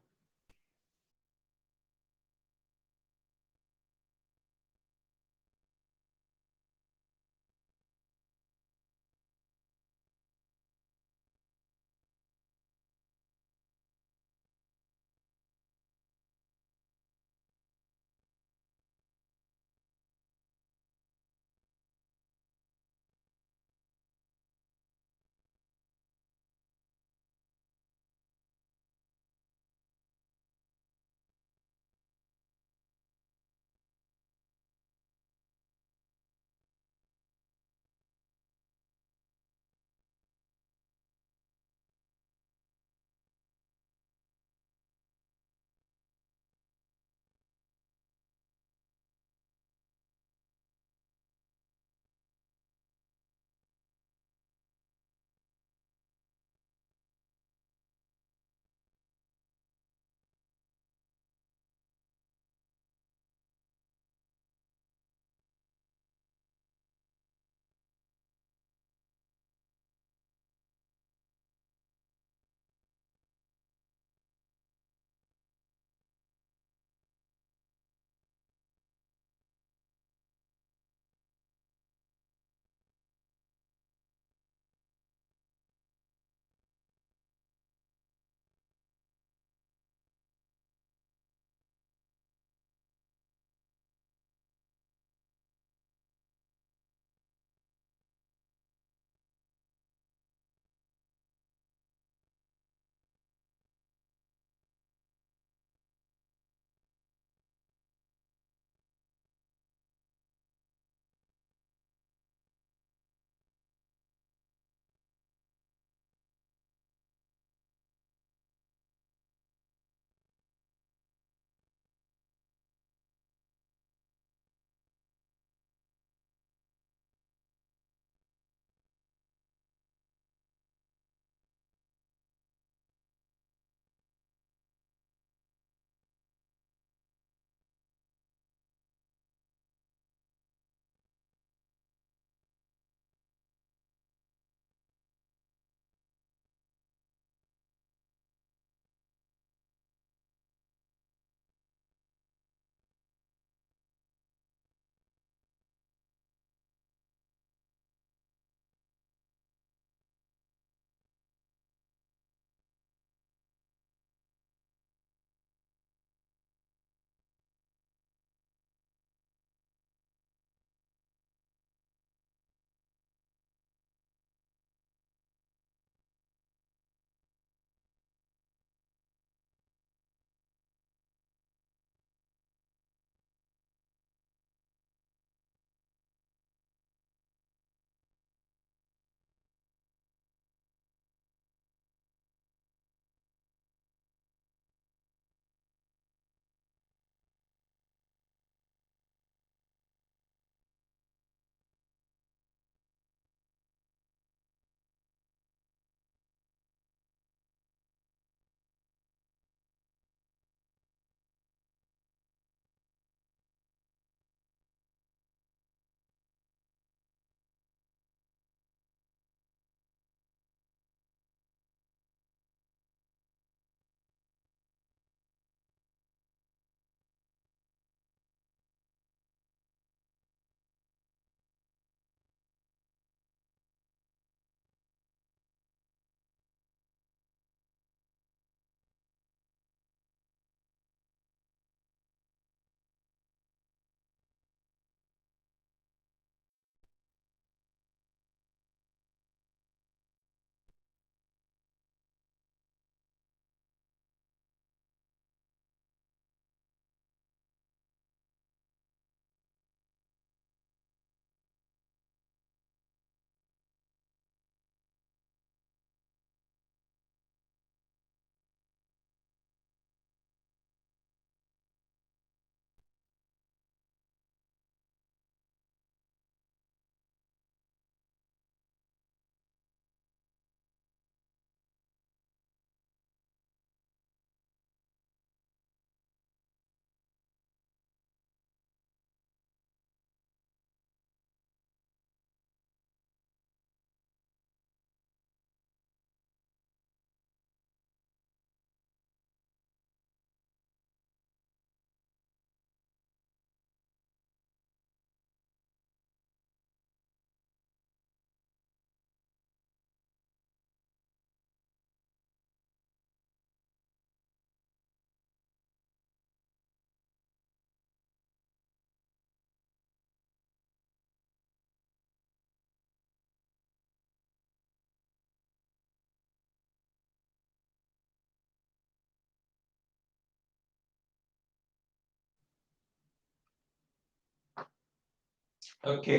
Okay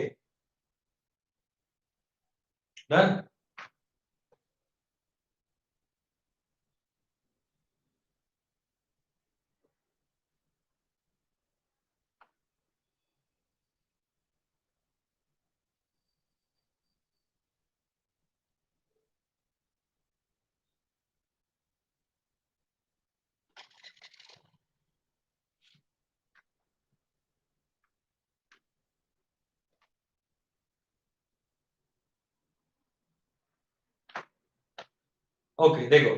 done. ओके देखो,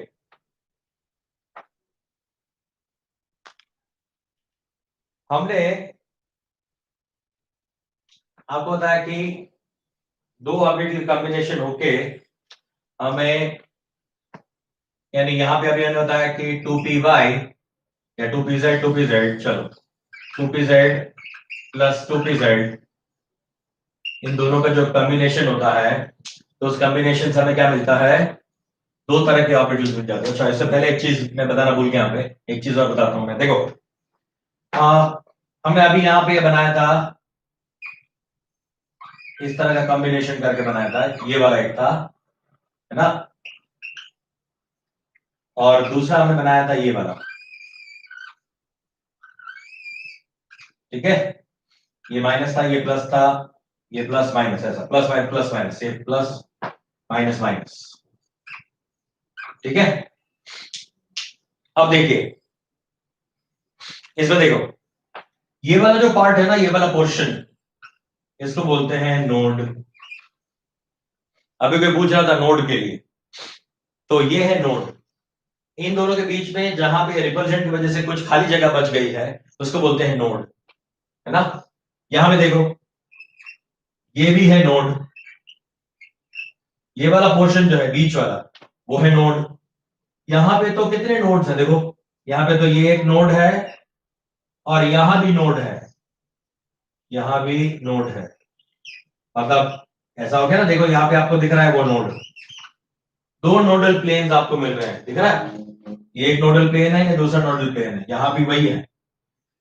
हमने आपको बताया कि दो ऑर्बिटल कॉम्बिनेशन होके हमें, यानी यहां पे अभी हमने बताया कि 2py या 2pz, चलो 2pz प्लस 2pz, इन दोनों का जो कॉम्बिनेशन होता है तो उस कॉम्बिनेशन से हमें क्या मिलता है, दो तरह के ऑर्बिटल्स मिल जाते हैं। अच्छा, इससे पहले एक चीज मैं बताना भूल गया, यहाँ पे एक चीज और बताता हूं मैं। देखो हमने अभी यहाँ पे बनाया था, इस तरह का कॉम्बिनेशन करके बनाया था, ये वाला एक था, है ना, और दूसरा हमने बनाया था ये वाला, ठीक है। ये माइनस था, ये प्लस था, ये प्लस माइनस, ऐसा प्लस माइनस, ये प्लस माइनस माइनस, ठीक है। अब देखिए, इसमें देखो, ये वाला जो पार्ट है ना, ये वाला पोर्शन, इसको बोलते हैं नोड। अभी कोई पूछ रहा था नोड के लिए, तो ये है नोड। इन दोनों के बीच में जहां पे रिपल्जन की वजह से कुछ खाली जगह बच गई है, उसको बोलते हैं नोड, है ना। यहां पे देखो, ये भी है नोड, ये वाला पोर्शन जो है बीच वाला, वो है नोड। यहां पे तो कितने नोड्स हैं देखो, यहां पे तो ये एक नोड है, और यहां भी नोड है, यहां भी नोड है। मतलब ऐसा हो गया ना, देखो यहाँ पे आपको दिख रहा है वो नोड, दो नोडल प्लेन्स आपको मिल रहे हैं, दिख रहा है, ये एक नोडल प्लेन है, ये दूसरा नोडल प्लेन है, यहां भी वही है।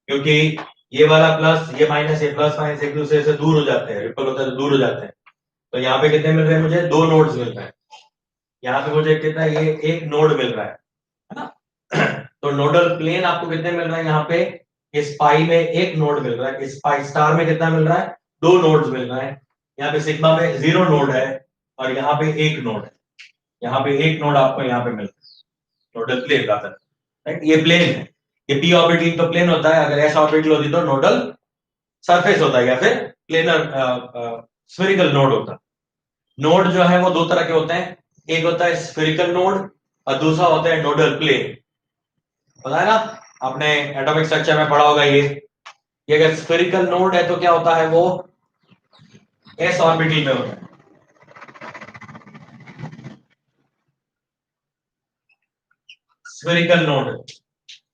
क्योंकि ये वाला प्लस, ये माइनस, ये प्लस माइनस एक दूसरे से दूर हो जाते हैं, रिपल होता है तो दूर हो जाते हैं। तो यहाँ पे कितने मिल रहे हैं मुझे, दो नोड्स मिल रहे हैं। यहाँ पे मुझे कितना, ये एक नोड मिल रहा है ना। तो नोडल प्लेन आपको कितने मिल रहे हैं यहाँ पे, इस पाई में एक नोड मिल रहा है, इस पाई स्टार में कितना मिल रहा है, दो नोड्स मिल रहा है। यहाँ पे सिग्मा में 0 नोड है, और यहाँ पे एक नोड है, यहाँ पे एक नोड आपको यहाँ पे मिल रहा है, नोडल प्लेन का, राइट। ये प्लेन है, ये पी ऑर्बिटल तो प्लेन होता है, अगर एस ऑर्बिटल होती तो नोडल सरफेस होता है, या फिर प्लेनर स्फेरिकल नोड होता। नोड जो है वो दो तरह के होते हैं, एक होता है स्फेरिकल नोड, और दूसरा होता है नोडल प्लेन। पता है ना, आपने एटॉमिक स्ट्रक्चर में पढ़ा होगा ये अगर स्फेरिकल नोड है तो क्या होता है, वो एस ऑर्बिटल में होता है। स्फेरिकल नोड,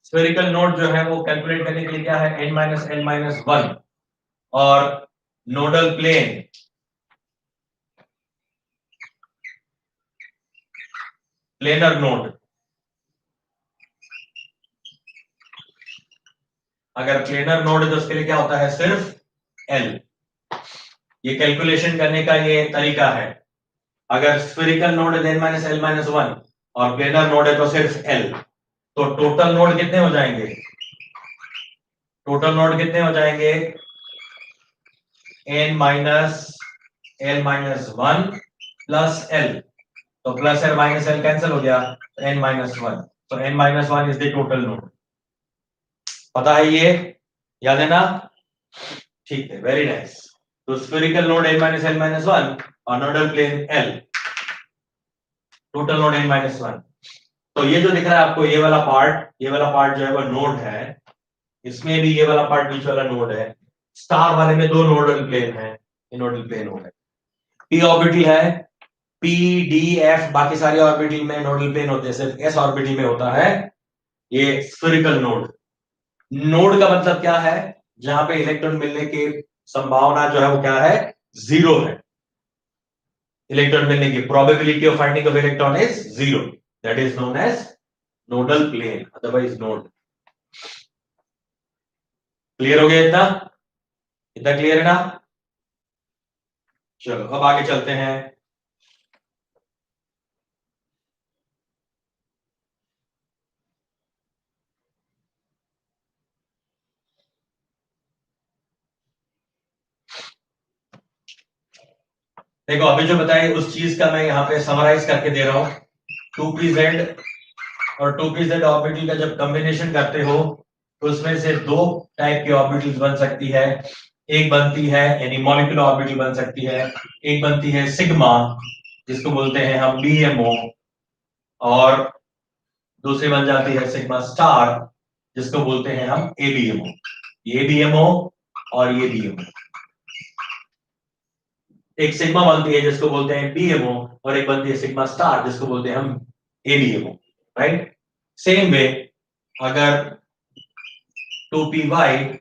स्फेरिकल नोड जो है वो कैलकुलेट करने के लिए क्या है, n माइनस n माइनस 1, और नोडल प्लेन, प्लेनर नोड। अगर प्लेनर नोड है तो उसके लिए क्या होता है, सिर्फ L। ये कैलकुलेशन करने का ये तरीका है। अगर स्फेरिकल नोड है n माइनस l माइनस 1, और प्लेनर नोड है तो सिर्फ L। तो टोटल नोड कितने हो जाएंगे, टोटल नोड कितने हो जाएंगे, n minus l minus 1 plus L। तो plus L minus L cancel हो गया, n माइनस 1। तो n minus 1 is the total node. पता है ये, याद है ना, ठीक है, वेरी नाइस। तो spherical node n minus l minus 1, और nodal plane L, total node n minus 1। तो ये जो दिख रहा है आपको, ये वाला पार्ट, ये वाला पार्ट जो है वो नोड है, इसमें भी ये वाला पार्ट बीच वाला नोड है। स्टार वाले में दो नोडल प्लेन है, ये नोडल प्लेन नोड है। पी ऑर्बिटल है, पी डी एफ, बाकी सारे ऑर्बिटल में नोडल प्लेन होते हैं, सिर्फ एस ऑर्बिटल में होता है ये स्फेरिकल नोड। नोड का मतलब क्या है, जहां पे इलेक्ट्रॉन मिलने की संभावना जो है वो क्या है, 0 है। इलेक्ट्रॉन मिलने की probability of finding of electron is 0, that is known as nodal plane, otherwise node. Clear हो गया इतना, इतना क्लियर है ना। चलो अब आगे चलते हैं। देखो अभी जो बताए उस चीज का मैं यहाँ पे समराइज करके दे रहा हूँ। 2pz और 2pz ऑर्बिटल का जब कॉम्बिनेशन करते हो तो उसमें से दो टाइप की ऑर्बिटल्स बन सकती है। एक बनती है यानी मॉलिक्यूलर ऑर्बिटल बन सकती है, एक बनती है सिग्मा जिसको बोलते हैं हम बीएमओ, और दूसरी बन जाती है सिग्मा स्टार जिसको बोलते हैं हम एबीएमओ। ये बीएमओ और ये बीएमओ। एक सिग्मा बनती है जिसको बोलते हैं बीएमओ और एक बनती है सिग्मा स्टार जिसको बोलते हैं हम एबीएमओ, राइट। सेम वे अगर 2py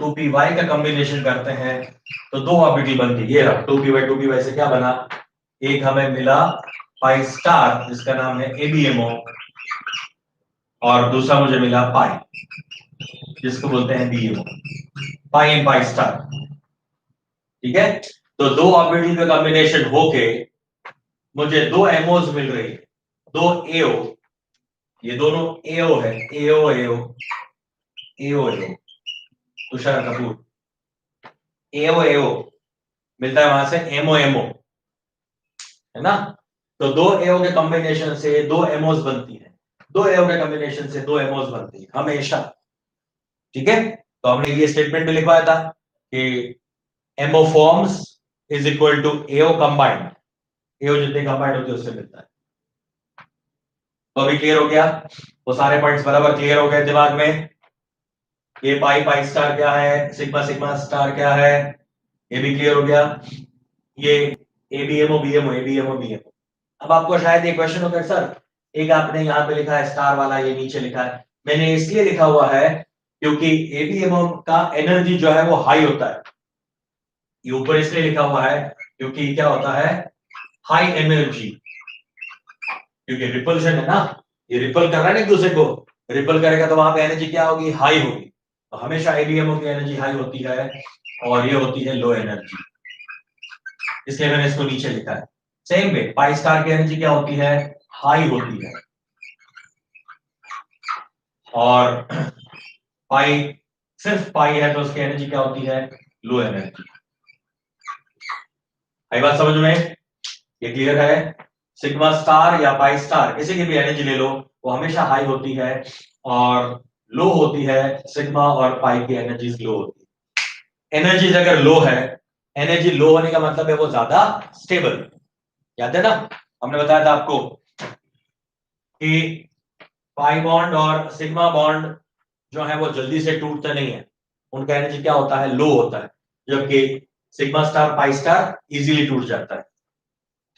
2py का कॉम्बिनेशन करते हैं तो दो ऑर्बिटल बनती है। ये रहा 2py से क्या बना, एक हमें मिला पाई स्टार जिसका नाम है एबीएमओ और दूसरा मुझे मिला पाई जिसको बोलते हैं BMO, pi and pi star. ठीक है, तो दो ऑर्बिटल का कॉम्बिनेशन होके मुझे दो एमओज मिल रही है, दो एओ। ये दोनों एओ है, एओ एओ एओ एओ। तुषार कपूर, एओ एओ मिलता है वहां से एमओ एमओ, है ना। तो दो एओ के कॉम्बिनेशन से दो एमओज बनती है, दो एओ के कॉम्बिनेशन से दो एमओज बनती है हमेशा। ठीक है, तो हमने ये स्टेटमेंट में लिखवाया था कि MO forms is equal to AO combined, AO जितने कंबाइंड होते हैं उससे मिलता है। तो अभी क्लियर हो गया, वो सारे पॉइंट्स बराबर क्लियर हो गए दिमाग में। ये पाई पाई स्टार क्या है, सिग्मा सिग्मा स्टार क्या है, ये भी क्लियर हो गया। ये एबीएमओ बीएमओ एबीएमओ बीएमओ। अब आपको शायद ये क्वेश्चन होगा सर, एक आपने यहाँ पे लिखा है स्टार वाला, ये नीचे लिखा है। मैंने इसलिए लिखा हुआ है क्योंकि एबीएमओ का एनर्जी जो है वो हाई होता है। ये ऊपर इसलिए लिखा हुआ है क्योंकि क्या होता है, हाई एनर्जी, क्योंकि रिपल्शन है ना, ये रिपल कर रहा है ना एक दूसरे को, रिपल करेगा तो वहां पे एनर्जी क्या होगी, हाई होगी। तो हमेशा एबीएमओ की एनर्जी हाई होती है और ये होती है लो एनर्जी, इसलिए मैंने इसको नीचे लिखा है। सेम वे पाई स्टार की एनर्जी क्या होती है, हाई होती है, और पाई सिर्फ पाई है तो उसकी एनर्जी क्या होती है, लो एनर्जी। आई बात समझ में, ये क्लियर है। सिग्मा स्टार या पाई स्टार किसी की भी एनर्जी ले लो, वो हमेशा हाई होती है और लो होती है। सिग्मा और पाई की एनर्जीज लो होती है। एनर्जीज अगर लो है, एनर्जी लो होने का मतलब है वो ज्यादा स्टेबल। याद है ना, हमने बताया था आपको कि पाई बॉन्ड और सिग्मा बॉन्ड जो है वो जल्दी से टूटते नहीं है, उनका एनर्जी क्या होता है, लो होता है, जबकि sigma star pi star easily टूट जाता है।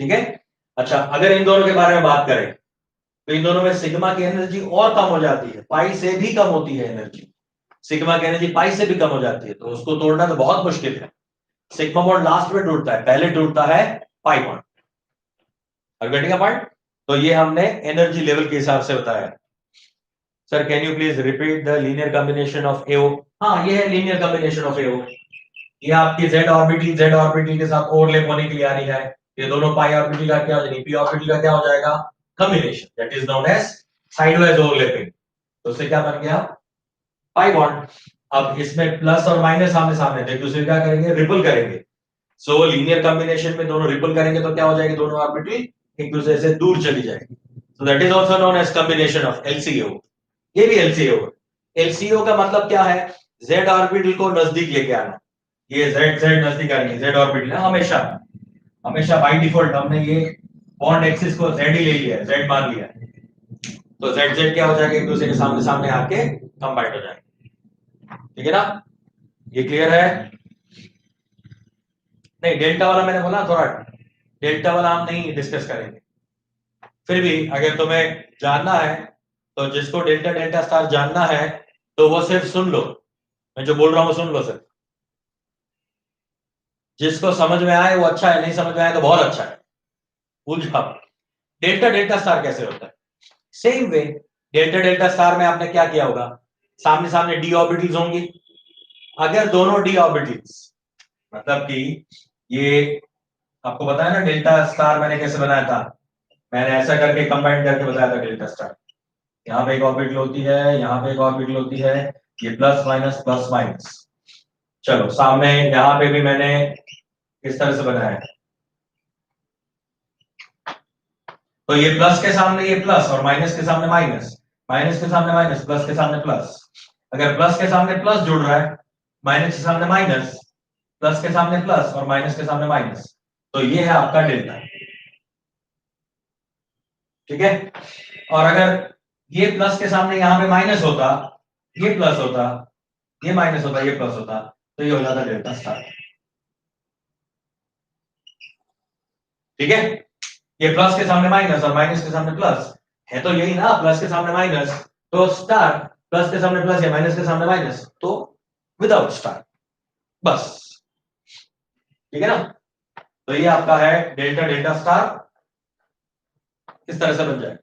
ठीक है, अच्छा अगर इन दोनों के बारे में बात करें तो इन दोनों में सिग्मा की एनर्जी और कम हो जाती है, पाई से भी कम होती है एनर्जी। सिग्मा की एनर्जी पाई से भी कम हो जाती है, तो उसको तोड़ना तो बहुत मुश्किल है। सिग्मा बॉन्ड लास्ट में टूटता है, पहले टूटता है पाई बॉन्ड। और गेटिंग अ पॉइंट, तो ये हमने एनर्जी लेवल के हिसाब से बताया। Sir can you please repeat the linear combination of AO. हाँ ये है लीनियर कॉम्बिनेशन ऑफ एओ। ये आपकी जेड ऑर्बिटल के साथ ओवरलैप होने के लिए आ रही है। ये दोनों पाई ऑर्बिटल का क्या हो जाएगा, पी ऑर्बिटल का क्या हो जाएगा, combination, that is known as sidewise overlapping. तो उससे क्या बन गया, पाई बॉन्ड। अब इसमें प्लस और माइनस आमने सामने एक दूसरे क्या करेंगे, रिपल करेंगे। सो लीनियर कॉम्बिनेशन में दोनों रिपल करेंगे तो क्या हो जाएगी, दोनों ऑर्बिटल एक दूसरे से दूर चली जाएगी। So that is also known as combination of LCO. ये भी एलसीओ। एलसीओ का मतलब क्या है, जेड ऑर्बिटल को नजदीक लेके आना। ये जेड जेड नजदीक आएंगे, जेड ऑर्बिटल है हमेशा, हमेशा बाय डिफॉल्ट हमने ये बॉन्ड एक्सिस को जेड ही ले लिया है, जेड मान लिया है। तो जेड जेड क्या हो जाएगा, एक दूसरे के सामने सामने आके कंबाइंड हो जाएंगे। ठीक है ना, ये क्लियर है। नहीं डेल्टा वाला मैंने बोला थोड़ा, डेल्टा वाला हम नहीं डिस्कस करेंगे। फिर भी अगर तुम्हें जानना है तो जिसको डेल्टा डेल्टा स्टार जानना है तो वो सिर्फ सुन लो, मैं जो बोल रहा हूं सुन लो सिर्फ। जिसको समझ में आए वो अच्छा है, नहीं समझ में आए तो बहुत अच्छा है, भूल जाओ। डेल्टा डेल्टा स्टार कैसे होता है, same way delta delta star में आपने क्या किया होगा, सामने सामने डी ऑर्बिटल्स होंगी। अगर दोनों डी ऑर्बिटल्स मतलब कि ये आपको पता है ना डेल्टा स्टार मैंने कैसे बनाया था, मैंने ऐसा करके कंबाइन करके बताया था डेल्टा स्टार। यहाँ पे एक ऑर्बिटल होती है, यहाँ पे एक ऑर्बिटल होती है, ये प्लस माइनस। चलो सामने यहाँ पे भी मैंने इस तरह से बनाया है, तो ये प्लस के सामने ये प्लस और माइनस के सामने माइनस, माइनस के सामने माइनस, प्लस के सामने प्लस। अगर प्लस के सामने प्लस जुड़ रहा है, माइनस के सामने माइनस, प्लस के सामने प्लस और माइनस के सामने माइनस, तो ये है आपका डेल्टा। ठीक है, और अगर ये प्लस के सामने यहां पे माइनस होता, ये प्लस होता, ये माइनस होता, ये प्लस होता, तो ये हो जाता डेल्टा स्टार। ठीक है, ये प्लस के सामने माइनस और माइनस के सामने प्लस है, तो यही ना, प्लस के सामने माइनस तो स्टार, प्लस के सामने प्लस या माइनस के सामने माइनस तो विदाउट स्टार, बस। ठीक है ना, तो ये आपका है डेल्टा डेल्टा स्टार, इस तरह से बन जाए।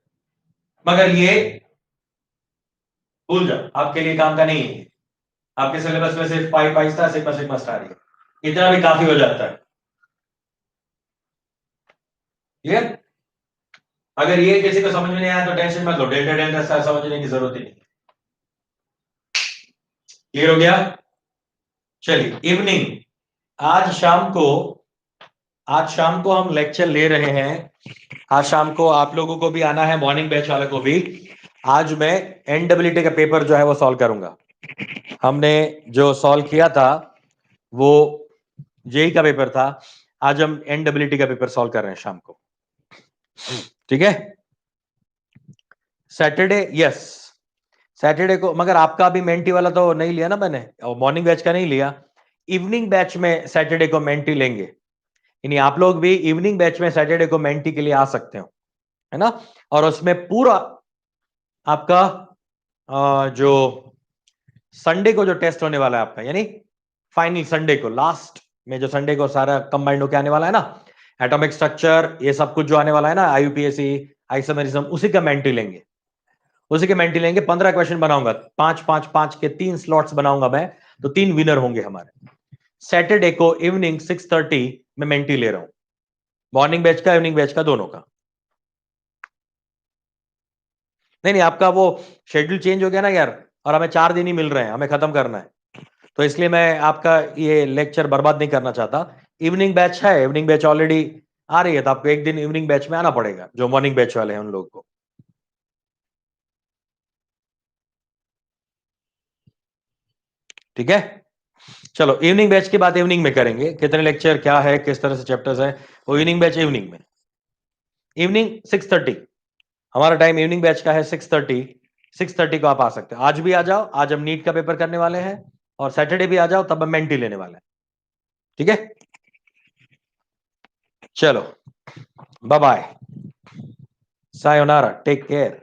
मगर ये भूल जाओ, आपके लिए काम का नहीं है, आपके सिलेबस में सिर्फ pi pi star sigma sigma star है, इतना भी काफी हो जाता है। क्लियर? अगर ये किसी को समझ में नहीं आया तो टेंशन मत लो, डेल्टा डेल्टा स्टार समझने की जरूरत ही नहीं। क्लियर हो गया? चलिए इवनिंग, आज शाम को, आज शाम को हम लेक्चर ले रहे हैं। आज शाम को आप लोगों को भी आना है, मॉर्निंग बैच वाले को भी। आज मैं एनडब्ल्यूटी का पेपर जो है वो सॉल्व करूंगा। हमने जो सॉल्व किया था वो जेई का पेपर था, आज हम एनडब्ल्यूटी का पेपर सॉल्व कर रहे हैं शाम को। ठीक है, सैटरडे, यस सैटरडे को, मगर आपका अभी मेंटी वाला तो नहीं लिया ना मैंने, और मॉर्निंग बैच का नहीं लिया। इवनिंग बैच में सैटरडे को मेंटी लेंगे, यानी आप लोग भी इवनिंग बैच में सैटरडे को मेंटी के लिए आ सकते हो, है ना। और उसमें पूरा आपका जो संडे को जो टेस्ट होने वाला है आपका, यानी फाइनल संडे को, लास्ट में जो संडे को सारा कंबाइंड होकर आने वाला है ना, एटॉमिक स्ट्रक्चर ये सब कुछ जो आने वाला है ना, आईयूपीएसी आइसोमेरिज्म, उसी का मेंटी लेंगे, उसी के मेंटी लेंगे। 15 क्वेश्चन बनाऊंगा, 5 5 5 के 3 स्लॉट्स बनाऊंगा मैं, तो 3 विनर होंगे हमारे। सैटरडे को इवनिंग 6:30 में मेंटी ले रहा हूं, मॉर्निंग बैच का इवनिंग बैच का दोनों का। नहीं नहीं, आपका वो शेड्यूल चेंज हो गया ना यार, और हमें 4 दिन ही मिल रहे हैं, हमें खत्म करना है, तो इसलिए मैं आपका ये लेक्चर बर्बाद नहीं करना चाहता। इवनिंग बैच है, इवनिंग बैच ऑलरेडी आ रही है, तो आपको एक दिन इवनिंग बैच में आना पड़ेगा, जो मॉर्निंग बैच वाले हैं उन लोगों को। ठीक है, चलो इवनिंग बैच की बात इवनिंग में करेंगे, कितने लेक्चर क्या है, किस तरह से चैप्टर्स है, वो इवनिंग बैच इवनिंग में। इवनिंग 6:30 हमारा टाइम इवनिंग बैच का है, 6:30। 6:30 को आप आ सकते हो, आज भी आ जाओ, आज हम नीट का पेपर करने वाले हैं, और सैटरडे भी आ जाओ, तब हम मेंटी लेने वाले हैं। ठीक है, चलो bye bye, sayonara, take care.